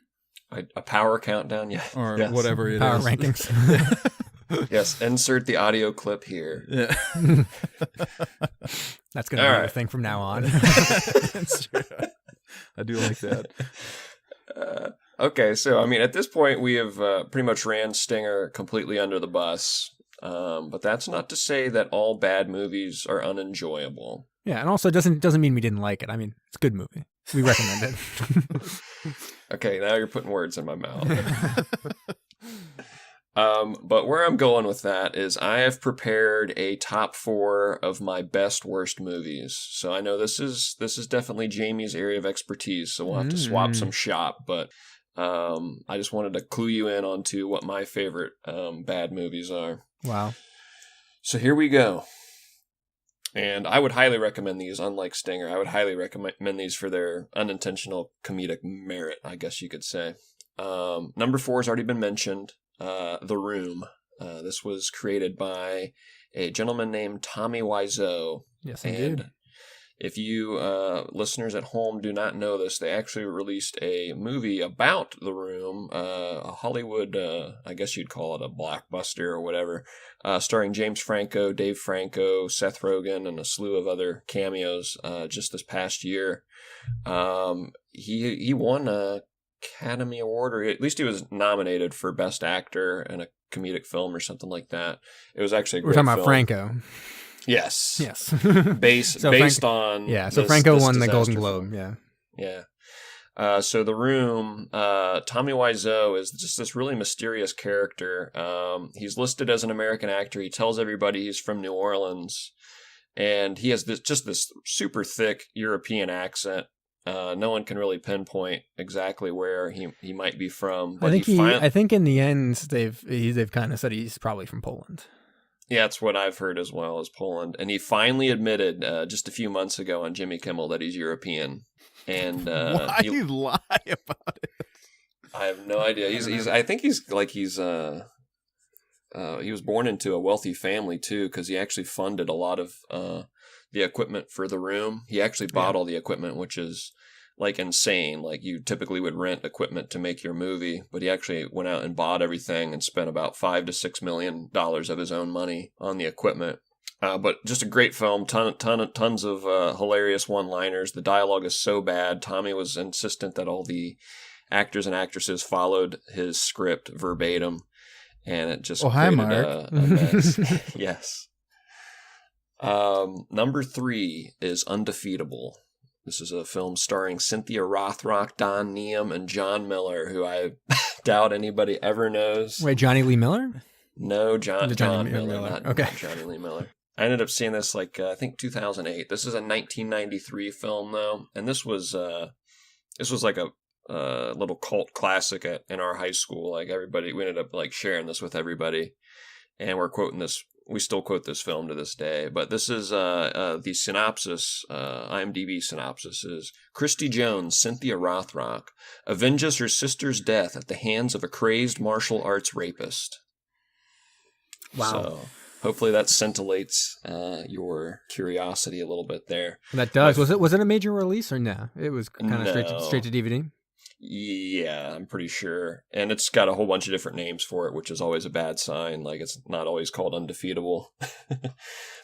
Speaker 3: A power countdown? Yeah.
Speaker 1: Or
Speaker 3: yes.
Speaker 1: whatever it
Speaker 2: Power
Speaker 1: is.
Speaker 2: rankings.
Speaker 3: Yes, insert the audio clip here.
Speaker 1: Yeah.
Speaker 2: That's going to be
Speaker 3: All right.
Speaker 2: the thing from now on.
Speaker 1: I do like that.
Speaker 3: Okay, so at this point we have pretty much ran Stinger completely under the bus. But that's not to say that all bad movies are unenjoyable.
Speaker 2: Yeah, and also doesn't mean we didn't like it. I mean, it's a good movie. We recommend it.
Speaker 3: Okay, now you're putting words in my mouth. But where I'm going with that is I have prepared a top 4 of my best worst movies. So I know this is definitely Jamie's area of expertise, so we'll have to swap some shop, but I just wanted to clue you in onto what my favorite bad movies are.
Speaker 2: Wow.
Speaker 3: So here we go. And I would highly recommend these, unlike Stinger. I would highly recommend these for their unintentional comedic merit, I guess you could say. Number 4 has already been mentioned. The Room. This was created by a gentleman named Tommy Wiseau.
Speaker 2: Yes,
Speaker 3: and
Speaker 2: indeed.
Speaker 3: if you listeners at home do not know this, they actually released a movie about The Room, a Hollywood, I guess you'd call it a blockbuster or whatever, starring James Franco, Dave Franco, Seth Rogen, and a slew of other cameos just this past year. He won a Academy Award, or at least he was nominated for Best Actor in a comedic film or something like that. It was actually a great
Speaker 2: We're talking
Speaker 3: film.
Speaker 2: about Franco.
Speaker 3: Yes.
Speaker 2: Yes.
Speaker 3: Based on
Speaker 2: Yeah, so
Speaker 3: this
Speaker 2: Franco won the
Speaker 3: disaster
Speaker 2: Golden Globe,
Speaker 3: film.
Speaker 2: yeah.
Speaker 3: Yeah. So The Room, Tommy Wiseau is just this really mysterious character. He's listed as an American actor. He tells everybody he's from New Orleans, and he has this super thick European accent. No one can really pinpoint exactly where he might be from. But
Speaker 2: I think in the end they've kind of said he's probably from Poland.
Speaker 3: Yeah, that's what I've heard as well, as Poland. And he finally admitted just a few months ago on Jimmy Kimmel that he's European. And
Speaker 1: why lie about it?
Speaker 3: I have no idea. I think he was born into a wealthy family too, because he actually funded a lot of the equipment for The Room. He actually bought all the equipment, which is like insane. Like you typically would rent equipment to make your movie, but he actually went out and bought everything and spent about $5 to $6 million of his own money on the equipment. But just a great film, tons of hilarious one-liners. The dialogue is so bad. Tommy was insistent that all the actors and actresses followed his script verbatim, and it just created a mess. Yes. Number 3 is Undefeatable. This is a film starring Cynthia Rothrock, Don Neum, and John Miller, who I doubt anybody ever knows.
Speaker 2: Wait, Johnny Lee Miller?
Speaker 3: No, John Miller.
Speaker 2: Okay.
Speaker 3: Not Johnny Lee Miller. I ended up seeing this I think 2008. This is a 1993 film though, and this was like a little cult classic in our high school. Like everybody, we ended up like sharing this with everybody, and we're quoting this. We still quote this film to this day. But this is the synopsis. IMDb synopsis is: Christy Jones, Cynthia Rothrock, avenges her sister's death at the hands of a crazed martial arts rapist.
Speaker 2: Wow.
Speaker 3: So, hopefully that scintillates your curiosity a little bit there.
Speaker 2: That does. Was it a major release or no? It was kind of straight to DVD?
Speaker 3: Yeah, I'm pretty sure. And it's got a whole bunch of different names for it, which is always a bad sign. Like it's not always called Undefeatable.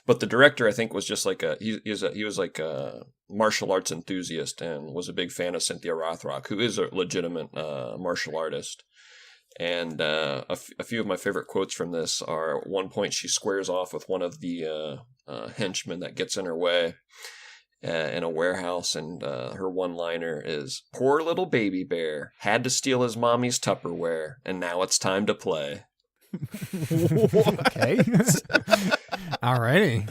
Speaker 3: But the director, I think, was just like he was like a martial arts enthusiast and was a big fan of Cynthia Rothrock, who is a legitimate martial artist. And a few of my favorite quotes from this are: at one point she squares off with one of the henchmen that gets in her way in a warehouse, and her one-liner is, "Poor little baby bear had to steal his mommy's Tupperware, and now it's time to play."
Speaker 2: Okay. Alrighty.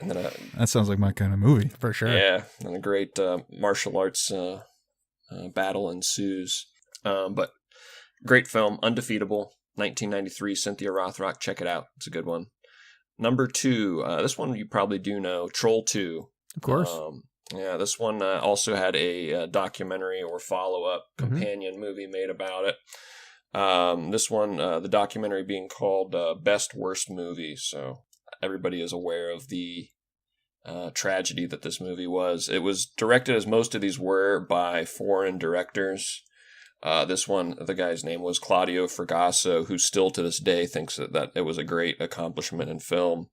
Speaker 3: And then
Speaker 1: That sounds like my kind of movie.
Speaker 2: For sure.
Speaker 3: yeah, and a great martial arts battle ensues. But great film, Undefeatable, 1993, Cynthia Rothrock. Check it out. It's a good one. Number 2, this one you probably do know, Troll 2.
Speaker 2: Of course.
Speaker 3: Yeah, this one also had a documentary or follow-up companion movie made about it. This one, the documentary being called Best Worst Movie. So everybody is aware of the tragedy that this movie was. It was directed, as most of these were, by foreign directors. This one, the guy's name was Claudio Fragasso, who still to this day thinks that it was a great accomplishment in film,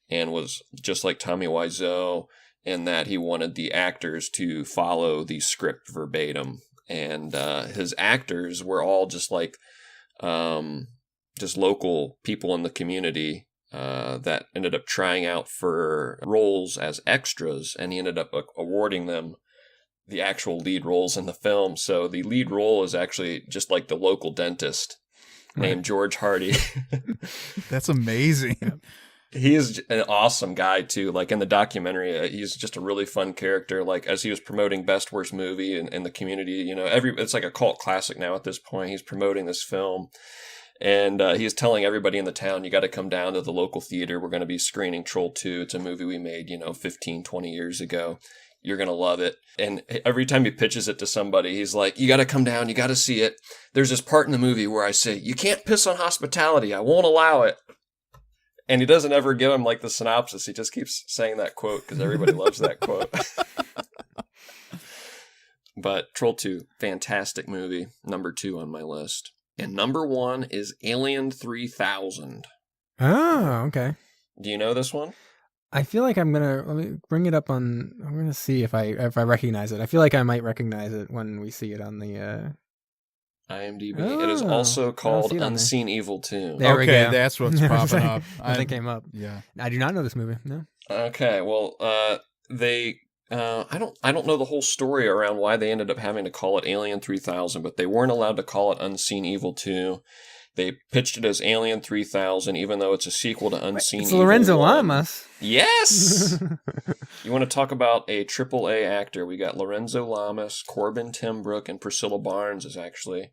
Speaker 3: and was just like Tommy Wiseau in that he wanted the actors to follow the script verbatim. And his actors were all just like just local people in the community. that ended up trying out for roles as extras, and he ended up awarding them the actual lead roles in the film. So the lead role is actually just like the local dentist named George Hardy.
Speaker 1: That's amazing.
Speaker 3: He is an awesome guy too. Like in the documentary, he's just a really fun character. Like as he was promoting Best Worst Movie in the community, you know, it's like a cult classic now at this point. He's promoting this film, and he's telling everybody in the town, you got to come down to the local theater. We're going to be screening Troll 2. It's a movie we made, 15, 20 years ago. You're going to love it. And every time he pitches it to somebody, he's like, you got to come down. You got to see it. There's this part in the movie where I say, you can't piss on hospitality. I won't allow it. And he doesn't ever give him like the synopsis. He just keeps saying that quote because everybody loves that quote. But Troll 2, fantastic movie. Number 2 on my list. And number 1 is Alien 3000.
Speaker 2: Oh, okay.
Speaker 3: Do you know this one?
Speaker 2: I feel like let me bring it up I'm gonna see if I recognize it. I feel like I might recognize it when we see it on the
Speaker 3: IMDb. It is also called Unseen Evil 2.
Speaker 2: There we go.
Speaker 1: That's what's popping up.
Speaker 2: Nothing came up.
Speaker 1: Yeah.
Speaker 2: I do not know this movie. No.
Speaker 3: Okay, well, they I don't know the whole story around why they ended up having to call it Alien 3000, but they weren't allowed to call it Unseen Evil 2. They pitched it as Alien 3000, even though it's a sequel to Unseen Evil. It's
Speaker 2: Lorenzo Lamas.
Speaker 3: Yes! You want to talk about a AAA actor? We got Lorenzo Lamas, Corbin Timbrook, and Priscilla Barnes is actually.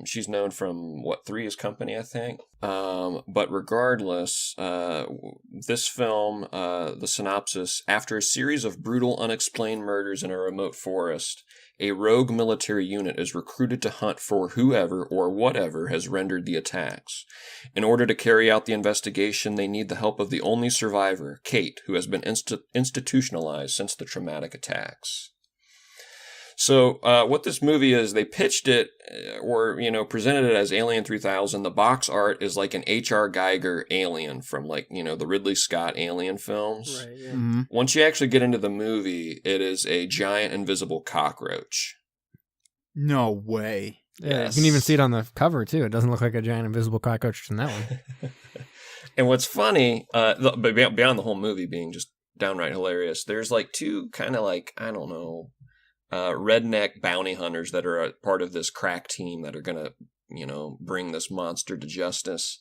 Speaker 3: She's known from, Three's Company, I think. But regardless, this film, the synopsis, after a series of brutal, unexplained murders in a remote forest, a rogue military unit is recruited to hunt for whoever or whatever has rendered the attacks. In order to carry out the investigation, they need the help of the only survivor, Kate, who has been institutionalized since the traumatic attacks. So what this movie is, they pitched it or, presented it as Alien 3000. The box art is like an H.R. Geiger alien from the Ridley Scott alien films.
Speaker 2: Right, yeah.
Speaker 1: Mm-hmm.
Speaker 3: Once you actually get into the movie, it is a giant invisible cockroach.
Speaker 1: No way.
Speaker 2: Yeah,
Speaker 3: Yes.
Speaker 2: you can even see it on the cover, too. It doesn't look like a giant invisible cockroach in that one.
Speaker 3: And what's funny, but beyond the whole movie being just downright hilarious, there's like two kind of redneck bounty hunters that are a part of this crack team that are going to, bring this monster to justice.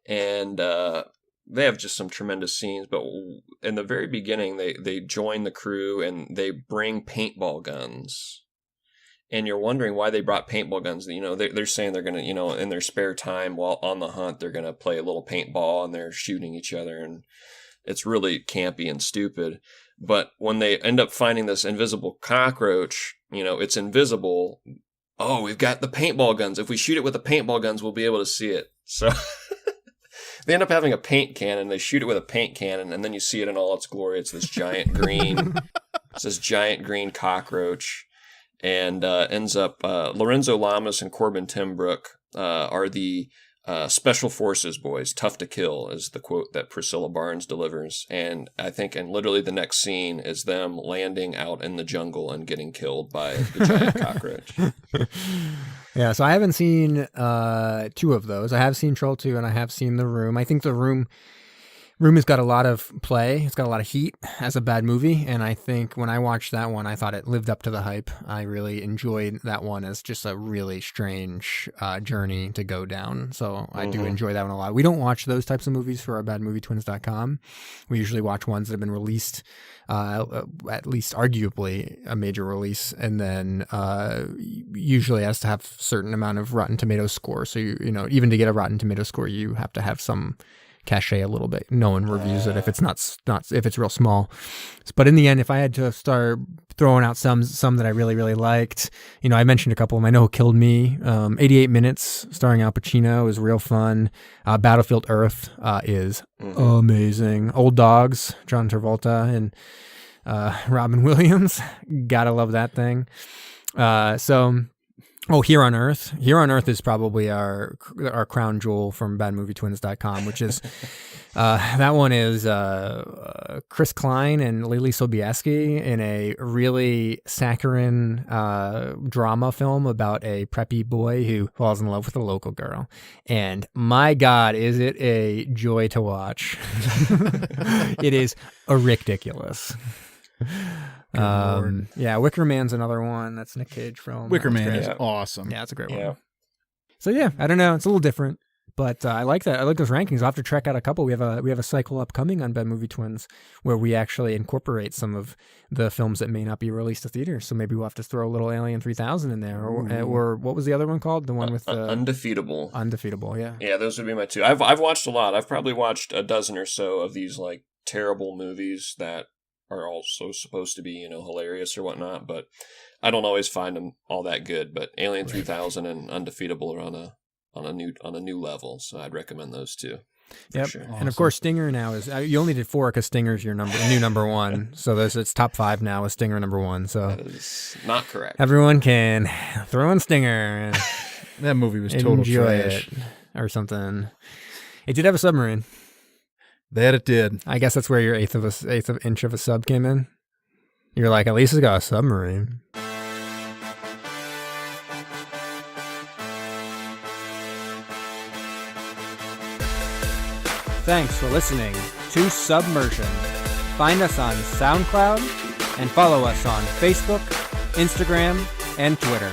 Speaker 3: And they have just some tremendous scenes. But in the very beginning, they join the crew and they bring paintball guns. And you're wondering why they brought paintball guns. They're saying they're going to, in their spare time while on the hunt, they're going to play a little paintball and they're shooting each other. And it's really campy and stupid. But when they end up finding this invisible cockroach, it's invisible. Oh, we've got the paintball guns. If we shoot it with the paintball guns, we'll be able to see it. So they end up having a paint cannon. They shoot it with a paint cannon, and then you see it in all its glory. It's this giant green, cockroach, and ends up Lorenzo Lamas and Corbin Timbrook are the Special Forces boys. Tough to kill is the quote that Priscilla Barnes delivers. And I think literally the next scene is them landing out in the jungle and getting killed by the giant cockroach.
Speaker 2: Yeah, so I haven't seen 2 of those. I have seen Troll 2 and I have seen The Room. I think The Room has got a lot of play. It's got a lot of heat as a bad movie. And I think when I watched that one, I thought it lived up to the hype. I really enjoyed that one as just a really strange journey to go down. So I do enjoy that one a lot. We don't watch those types of movies for our badmovietwins.com. We usually watch ones that have been released, at least arguably a major release. And then usually has to have a certain amount of Rotten Tomatoes score. So, even to get a Rotten Tomatoes score, you have to have some cachet a little bit. No one reviews it if it's not if it's real small. But in the end, if I had to start throwing out some that I really, really liked, I mentioned a couple of them. I Know Who Killed Me. 88 Minutes starring Al Pacino is real fun. Battlefield Earth is amazing. Old Dogs, John Travolta and Robin Williams. Gotta love that thing. So Oh, Here on Earth. Here on Earth is probably our crown jewel from badmovietwins.com, which is that one is Chris Klein and Lily Sobieski in a really saccharine drama film about a preppy boy who falls in love with a local girl. And my God, is it a joy to watch. It is ridiculous. Yeah, Wicker Man's another one. That's Nick Cage film.
Speaker 1: Wicker Man
Speaker 2: great.
Speaker 1: is awesome.
Speaker 2: Yeah, it's a great
Speaker 3: Yeah.
Speaker 2: one. So yeah, I don't know. It's a little different, but I like that. I like those rankings. I'll have to check out a couple. We have a cycle upcoming on Bad Movie Twins where we actually incorporate some of the films that may not be released to theaters. So maybe we'll have to throw a little Alien 3000 in there, or what was the other one called? The one with the
Speaker 3: Undefeatable.
Speaker 2: Undefeatable. Yeah.
Speaker 3: Yeah, those would be my two. I've watched a lot. I've probably watched a dozen or so of these like terrible movies that are also supposed to be, hilarious or whatnot, but I don't always find them all that good. But Alien 3000 and Undefeatable are on a new level, so I'd recommend those two.
Speaker 2: Yep.
Speaker 3: Sure.
Speaker 2: And of course, Stinger now is you only did 4 because Stinger's your new number 1. So it's top 5 now with Stinger number 1. So
Speaker 3: That is not correct.
Speaker 2: everyone can throw in Stinger and
Speaker 1: That movie was total
Speaker 2: enjoy
Speaker 1: trash.
Speaker 2: it or something. It did have a submarine.
Speaker 1: That it did.
Speaker 2: I guess that's where your eighth of inch of a sub came in. You're like, at least it's got a submarine. Thanks for listening to Submersion. Find us on SoundCloud and follow us on Facebook, Instagram, and Twitter.